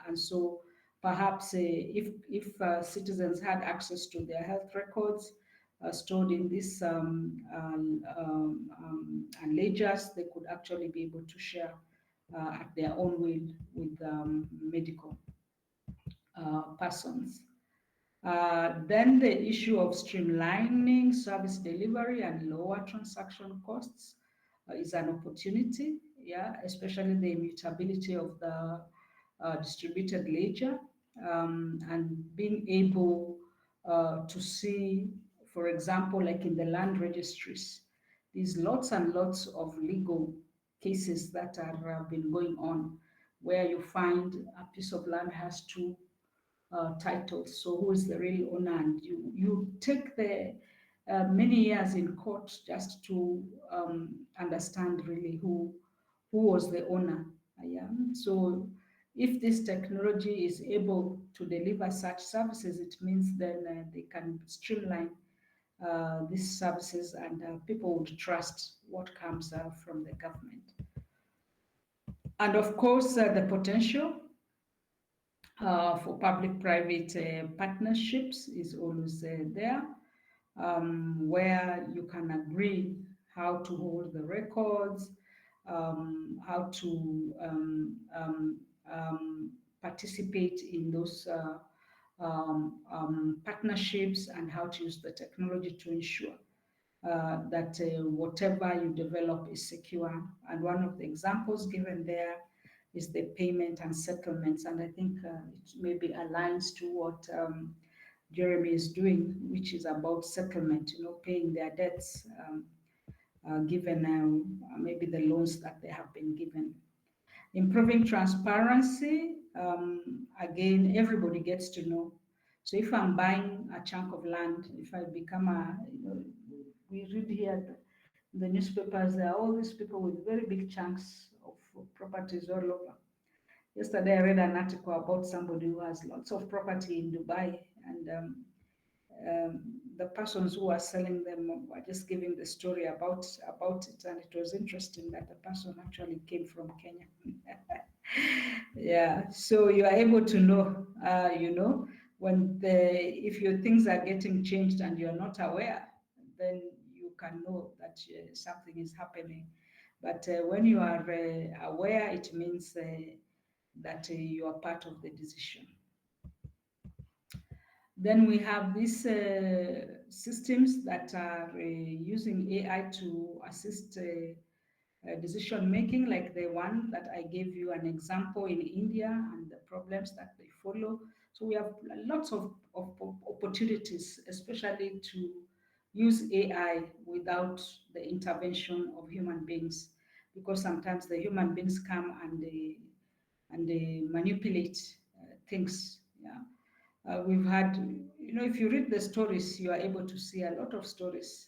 Speaker 1: And so perhaps if citizens had access to their health records stored in this ledgers, they could actually be able to share at their own will with medical persons. Then the issue of streamlining service delivery and lower transaction costs is an opportunity, yeah, especially the immutability of the distributed ledger, and being able to see, for example, like in the land registries, there's lots and lots of legal cases that are been going on, where you find a piece of land has two titles. So who is the real owner? And you take the many years in court just to understand really who was the owner. Yeah. So if this technology is able to deliver such services, it means then they can streamline these services, and people would trust what comes from the government. And of course, the potential for public-private partnerships is always there, where you can agree how to hold the records, how to participate in those partnerships, and how to use the technology to ensure that whatever you develop is secure. And one of the examples given there is the payment and settlements. And I think it maybe aligns to what Jeremy is doing, which is about settlement, you know, paying their debts, given maybe the loans that they have been given. Improving transparency, again, everybody gets to know. So if I'm buying a chunk of land, if I become we read here the newspapers, there are all these people with very big chunks of properties all over. Yesterday, I read an article about somebody who has lots of property in Dubai, and the persons who are selling them were just giving the story about it, and it was interesting that the person actually came from Kenya. Yeah, so you are able to know, when if your things are getting changed and you're not aware, then you can know that something is happening. But when you are aware, it means that you are part of the decision. Then we have these systems that are using AI to assist decision making, like the one that I gave you an example in India and the problems that they follow. So we have lots of opportunities, especially to use AI without the intervention of human beings, because sometimes the human beings come and they manipulate things. Yeah. We've had, if you read the stories, you are able to see a lot of stories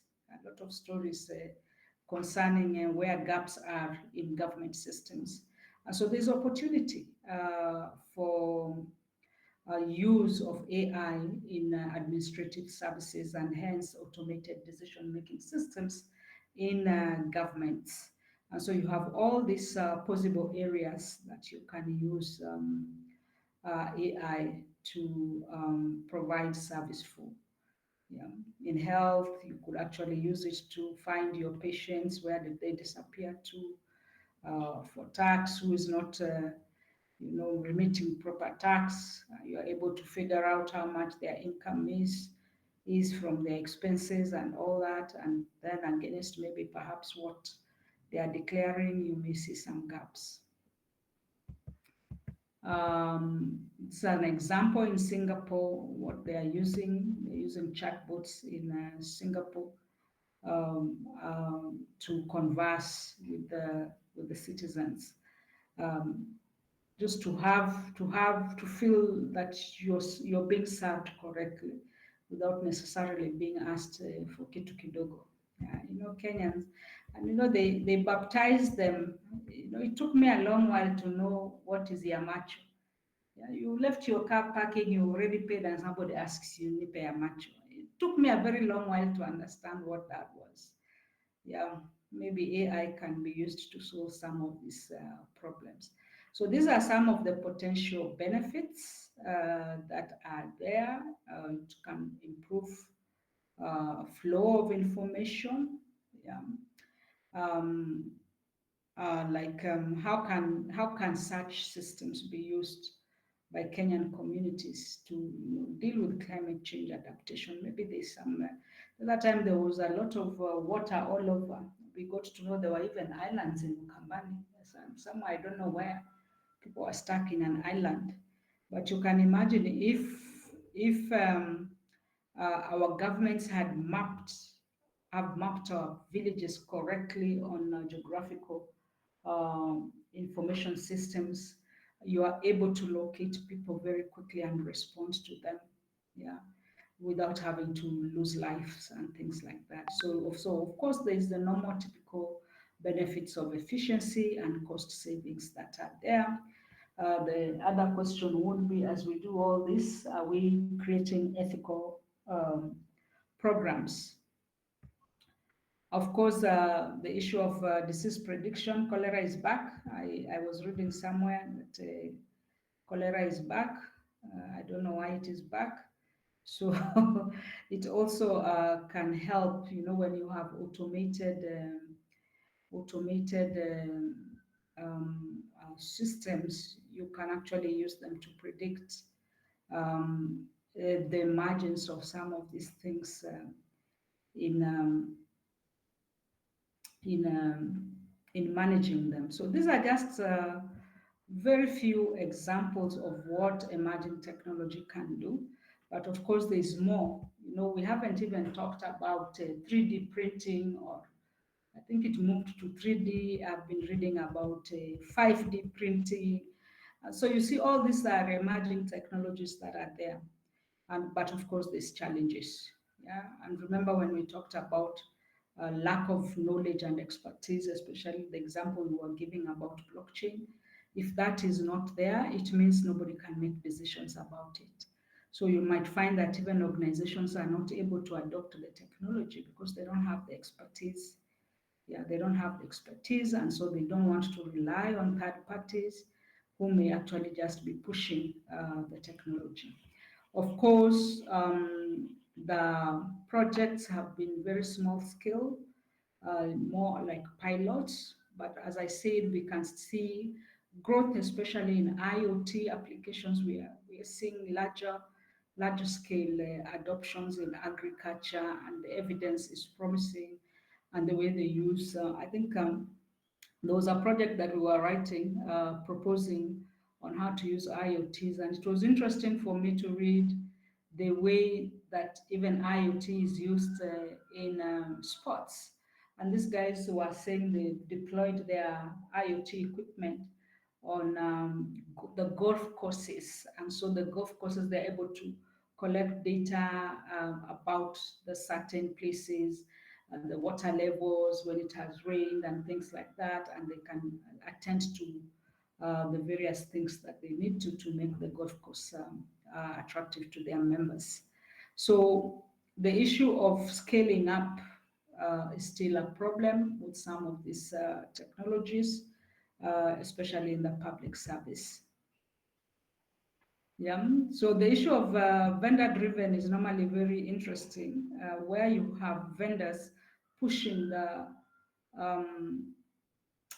Speaker 1: concerning where gaps are in government systems. And so there's opportunity for use of AI in administrative services and hence automated decision-making systems in governments. And so you have all these possible areas that you can use AI to provide service for. Yeah. In health, you could actually use it to find your patients, where did they disappear to, for tax, who is not remitting proper tax. You are able to figure out how much their income is from their expenses and all that, and then against maybe perhaps what they are declaring, you may see some gaps. It's an example in Singapore, what they are using. They're using chatbots in Singapore to converse with the citizens. Just to feel that you're being served correctly without necessarily being asked for kitu kidogo. Kenyans, and they baptize them. It took me a long while to know what is yamacho. Yeah, you left your car parking, you already paid, and somebody asks you, nipe yamacho. It took me a very long while to understand what that was. Yeah, maybe AI can be used to solve some of these problems. So these are some of the potential benefits that are there. It can improve flow of information. Yeah. How can such systems be used by Kenyan communities to deal with climate change adaptation? Maybe there's some. That time there was a lot of water all over. We got to know there were even islands in Mukambani. Somewhere I don't know where people are stuck in an island. But you can imagine if our governments have mapped our villages correctly on geographical information systems, you are able to locate people very quickly and respond to them, yeah, without having to lose lives and things like that. So of course, there is the normal typical benefits of efficiency and cost savings that are there. The other question would be, as we do all this, are we creating ethical programs? Of course, the issue of disease prediction, cholera is back. I was reading somewhere that cholera is back. I don't know why it is back. So it also can help, when you have automated systems, you can actually use them to predict the emergence of some of these things in managing them. So these are just very few examples of what emerging technology can do. But of course, there's more. We haven't even talked about 3D printing, or I think it moved to 3D. I've been reading about 5D printing. So you see, all these are emerging technologies that are there. But of course, there's challenges. Yeah, and remember when we talked about lack of knowledge and expertise, especially the example we were giving about blockchain. If that is not there, it means nobody can make decisions about it. So you might find that even organizations are not able to adopt the technology because they don't have the expertise. Yeah, they don't have the expertise, and so they don't want to rely on third parties who may actually just be pushing the technology. Of course, the projects have been very small scale, more like pilots. But as I said, we can see growth, especially in IoT applications. We are seeing larger scale adoptions in agriculture, and the evidence is promising. And the way they use, I think there was a project that we were writing, proposing on how to use IoTs, and it was interesting for me to read the way that even IoT is used in sports. And these guys were saying they deployed their IoT equipment on the golf courses. And so the golf courses, they're able to collect data about the certain places. the water levels when it has rained and things like that, and they can attend to the various things that they need to make the golf course attractive to their members. So the issue of scaling up is still a problem with some of these technologies, especially in the public service. Yeah, so the issue of vendor driven is normally very interesting, where you have vendors pushing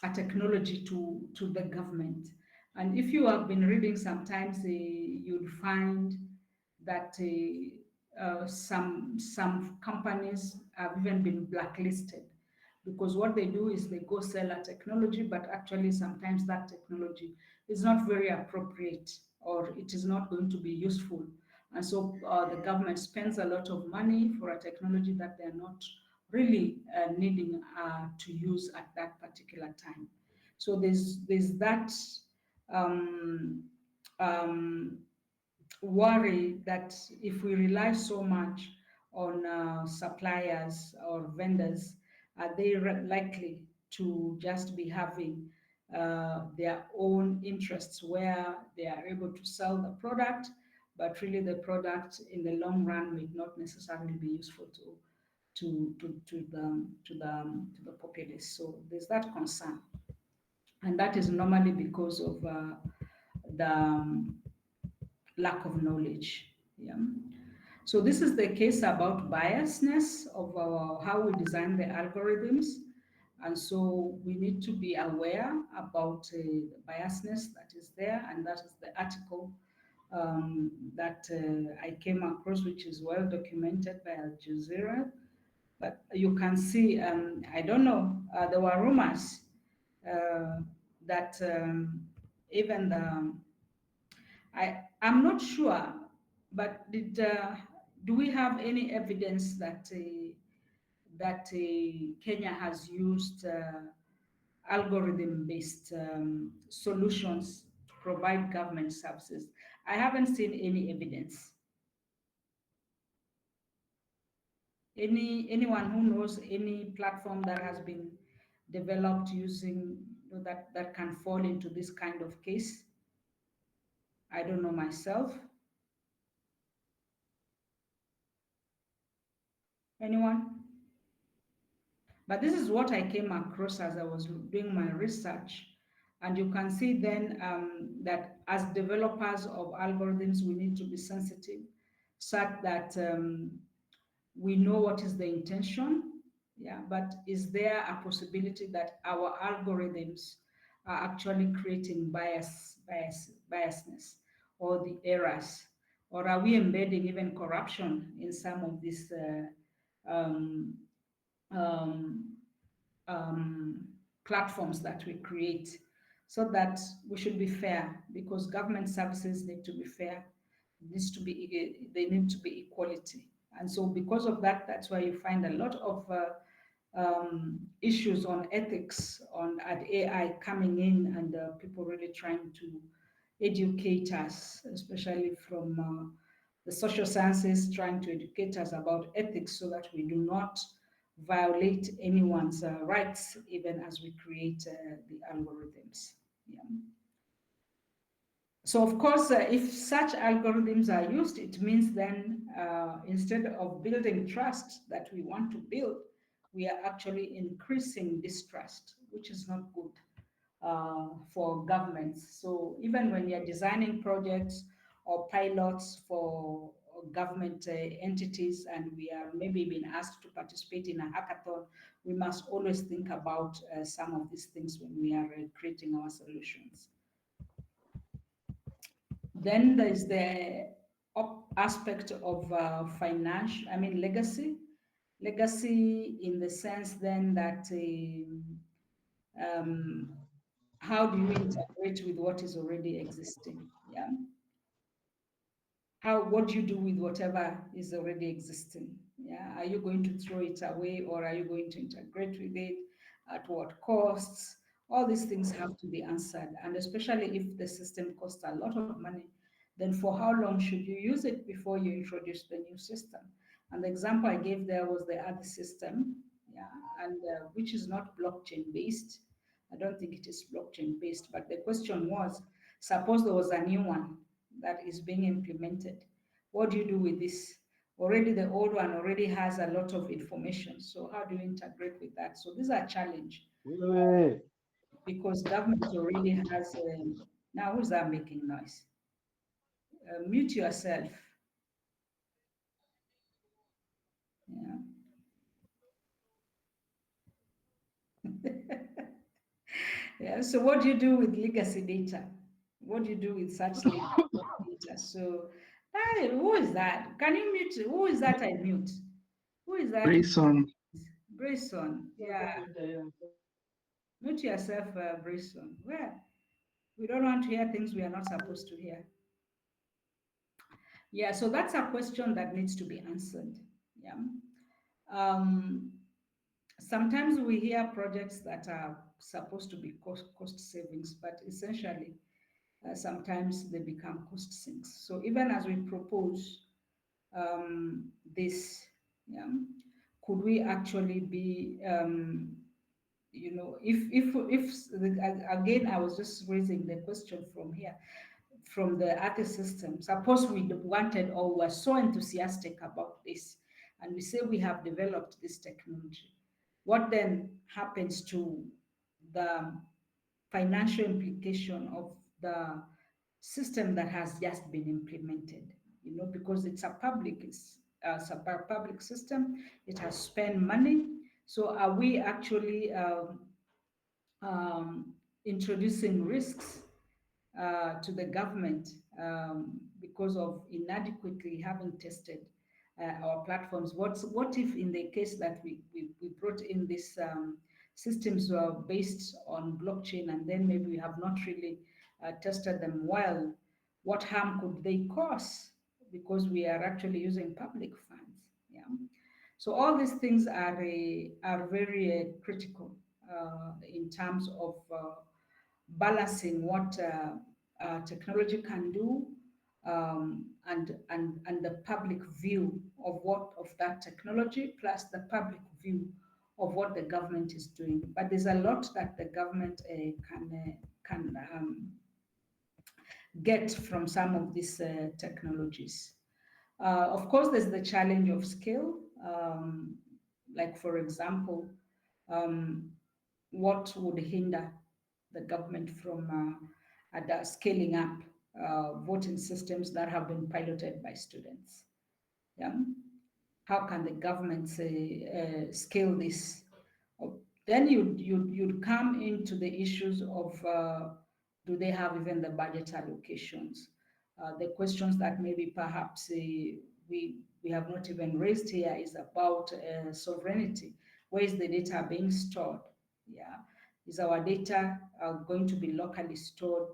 Speaker 1: a technology to the government. And if you have been reading, sometimes you'd find that some companies have even been blacklisted, because what they do is they go sell a technology, but actually sometimes that technology is not very appropriate, or it is not going to be useful. And so the government spends a lot of money for a technology that they're not really needing to use at that particular time. So there's that um, um, worry that if we rely so much on suppliers or vendors, are they likely to just be having their own interests, where they are able to sell the product, but really the product in the long run may not necessarily be useful to the populace. So there's that concern, and that is normally because of the lack of knowledge. Yeah. So this is the case about biasness of how we design the algorithms. And so we need to be aware about the biasness that is there, and that is the article that I came across, which is well documented by Al Jazeera. But you can see, I don't know, there were rumors that even I'm not sure, but do we have any evidence that Kenya has used algorithm-based solutions to provide government services? I haven't seen any evidence. Anyone who knows any platform that has been developed using that can fall into this kind of case? I don't know myself. Anyone? But this is what I came across as I was doing my research. And you can see then that as developers of algorithms, we need to be sensitive, such that we know what is the intention. Yeah, but is there a possibility that our algorithms are actually creating biasness, or the errors? Or are we embedding even corruption in some of these platforms that we create? So that we should be fair, because government services need to be fair. They need to be equality. And so because of that, that's why you find a lot of issues on ethics at AI coming in, and people really trying to educate us, especially from the social sciences, trying to educate us about ethics so that we do not violate anyone's rights, even as we create the algorithms. Yeah. So of course, if such algorithms are used, it means then instead of building trust that we want to build, we are actually increasing distrust, which is not good for governments. So even when you're designing projects or pilots for government entities, and we are maybe being asked to participate in a hackathon, we must always think about some of these things when we are creating our solutions. Then there's the aspect of legacy. Legacy in the sense then that how do you integrate with what is already existing? Yeah. What do you do with whatever is already existing? Yeah. Are you going to throw it away, or are you going to integrate with it? At what costs? All these things have to be answered. And especially if the system costs a lot of money, then for how long should you use it before you introduce the new system? And the example I gave there was the other system, yeah, and which is not blockchain based. I don't think it is blockchain based, but the question was, suppose there was a new one that is being implemented. What do you do with this? Already the old one already has a lot of information. So how do you integrate with that? So these are challenge because government already has, now who's that making noise? Mute yourself. Yeah. Yeah, so what do you do with legacy data? What do you do with such legacy data? So, who is that? Can you mute? Who is that I mute? Who is that?
Speaker 4: Grayson,
Speaker 1: Brayson. Yeah, mute yourself, Brayson. Where? We don't want to hear things we are not supposed to hear. Yeah, so that's a question that needs to be answered. Yeah. Um, Sometimes we hear projects that are supposed to be cost savings, but essentially sometimes they become cost sinks. So even as we propose this, yeah, could we actually be, again, I was just raising the question from here, from the Earth system. Suppose we wanted or were so enthusiastic about this, and we say we have developed this technology. What then happens to the financial implication of the system that has just been implemented? Because it's a public system, it has spent money. So are we actually introducing risks to the government because of inadequately having tested our platforms? What if in the case that we brought in these systems were based on blockchain and then maybe we have not really tested them well? What harm could they cause because we are actually using public funds? Yeah. So all these things are very critical in terms of balancing what technology can do and the public view of that technology plus the public view of what the government is doing. But there's a lot that the government can get from some of these technologies. Of course, there's the challenge of scale. Like, for example, what would hinder the government from scaling up voting systems that have been piloted by students? Yeah. How can the government scale this? Then you'd come into the issues of do they have even the budget allocations? The questions that maybe perhaps we have not even raised here is about sovereignty. Where is the data being stored? Yeah, is our data going to be locally stored?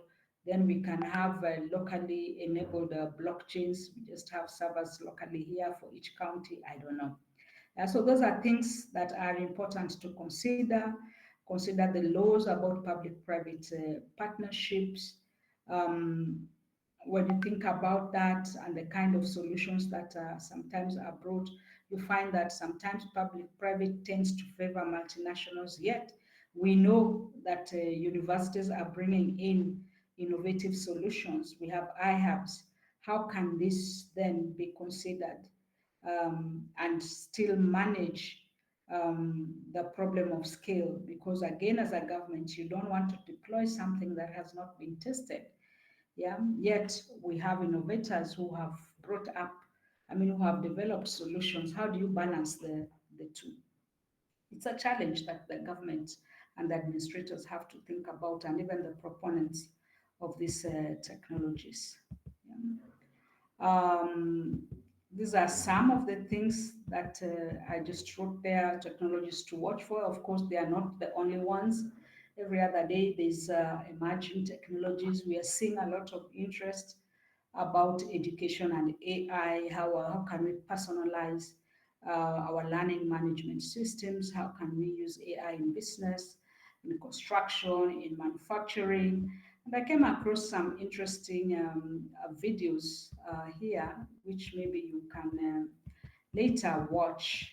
Speaker 1: Then we can have locally enabled blockchains. We just have servers locally here for each county. I don't know. So those are things that are important to consider. Consider the laws about public-private partnerships. When you think about that and the kind of solutions that sometimes are brought, you find that sometimes public-private tends to favor multinationals, yet we know that universities are bringing in innovative solutions. We have iHubs. How can this then be considered and still manage the problem of scale? Because again, as a government, you don't want to deploy something that has not been tested. Yeah, yet we have innovators who have who have developed solutions. How do you balance the two? It's a challenge that the government and the administrators have to think about, and even the proponents of these technologies. Yeah. These are some of the things that I just wrote there, technologies to watch for. Of course, they are not the only ones. Every other day, there's emerging technologies. We are seeing a lot of interest about education and AI. How can we personalize our learning management systems? How can we use AI in business, in construction, in manufacturing? And I came across some interesting videos here, which maybe you can later watch.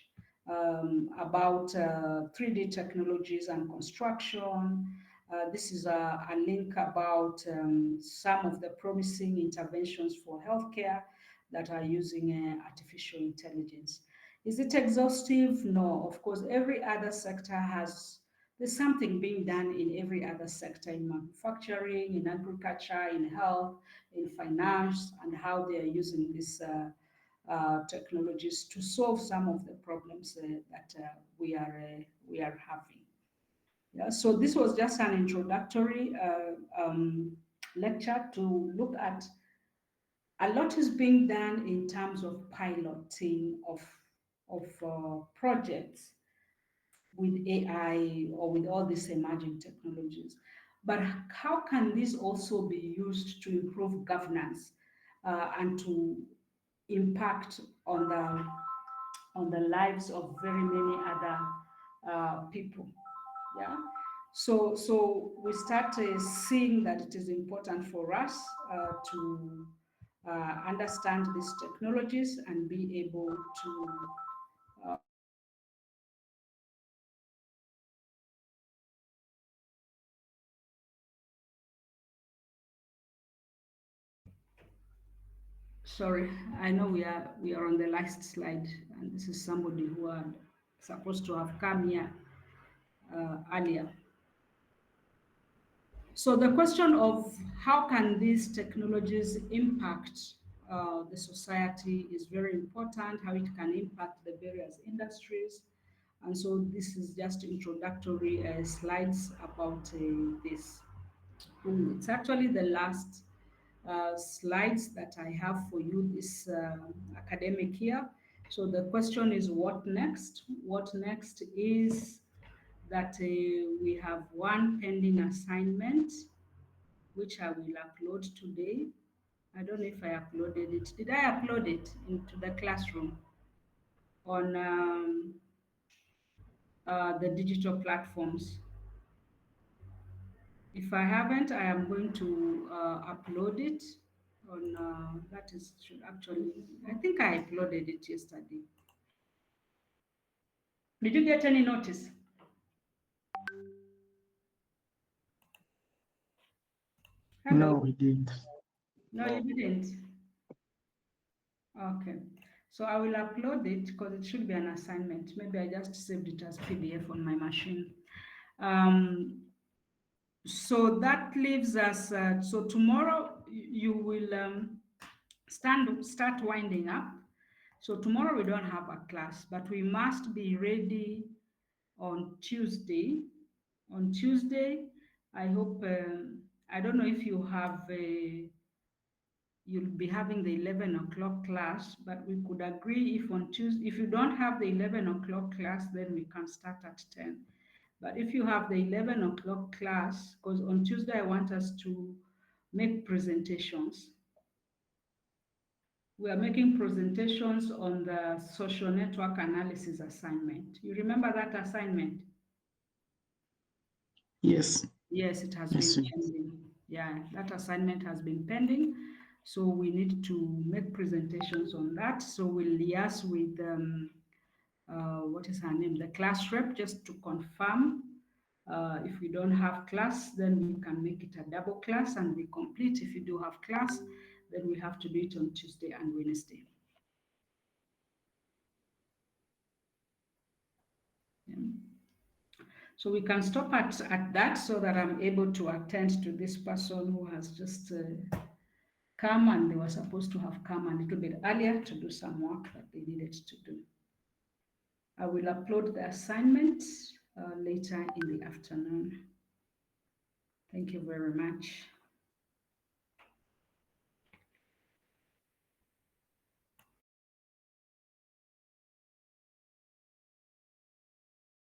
Speaker 1: about 3D technologies and construction. This is a link about some of the promising interventions for healthcare that are using artificial intelligence. Is it exhaustive? No, of course, every other sector there's something being done in every other sector, in manufacturing, in agriculture, in health, in finance, and how they are using these technologies to solve some of the problems that we are having. Yeah, so this was just an introductory lecture to look at. A lot is being done in terms of piloting of projects with AI or with all these emerging technologies. But how can this also be used to improve governance and to impact on the lives of very many other people? Yeah. So we start seeing that it is important for us to understand these technologies and be able to sorry, I know we are on the last slide, and this is somebody who are supposed to have come here earlier. So the question of how can these technologies impact the society is very important, how it can impact the various industries. And so this is just introductory slides about this. It's actually the last slides that I have for you this academic year. So the question is, what next? What next is that we have one pending assignment, which I will upload today. I don't know if I uploaded it. Did I upload it into the classroom on the digital platforms? If I haven't, I am going to upload it on, that is actually, I think I uploaded it yesterday. Did you get any notice?
Speaker 4: No,
Speaker 1: Hello?
Speaker 4: we didn't.
Speaker 1: No,
Speaker 9: No.
Speaker 1: you didn't. Okay. So I will upload it because it should be an assignment. Maybe I just saved it as PDF on my machine. So that leaves us, so tomorrow you will start winding up. So tomorrow we don't have a class, but we must be ready on Tuesday. On Tuesday, I hope, I don't know if you have you'll be having the 11 o'clock class, but we could agree if on Tuesday, if you don't have the 11 o'clock class, then we can start at 10. But if you have the 11 o'clock class, because on Tuesday I want us to make presentations. We are making presentations on the social network analysis assignment. You remember that assignment?
Speaker 4: Yes.
Speaker 1: Yes, it has
Speaker 4: Yes,
Speaker 1: been
Speaker 4: yes.
Speaker 1: pending. Yeah, that assignment has been pending. So we need to make presentations on that. So we'll liaise with, what is her name? The class rep, just to confirm. If we don't have class, then we can make it a double class and be complete. If you do have class, then we have to do it on Tuesday and Wednesday. Yeah. So we can stop at that so that I'm able to attend to this person who has just come, and they were supposed to have come a little bit earlier to do some work that they needed to do. I will upload the assignment later in the afternoon. Thank you very much.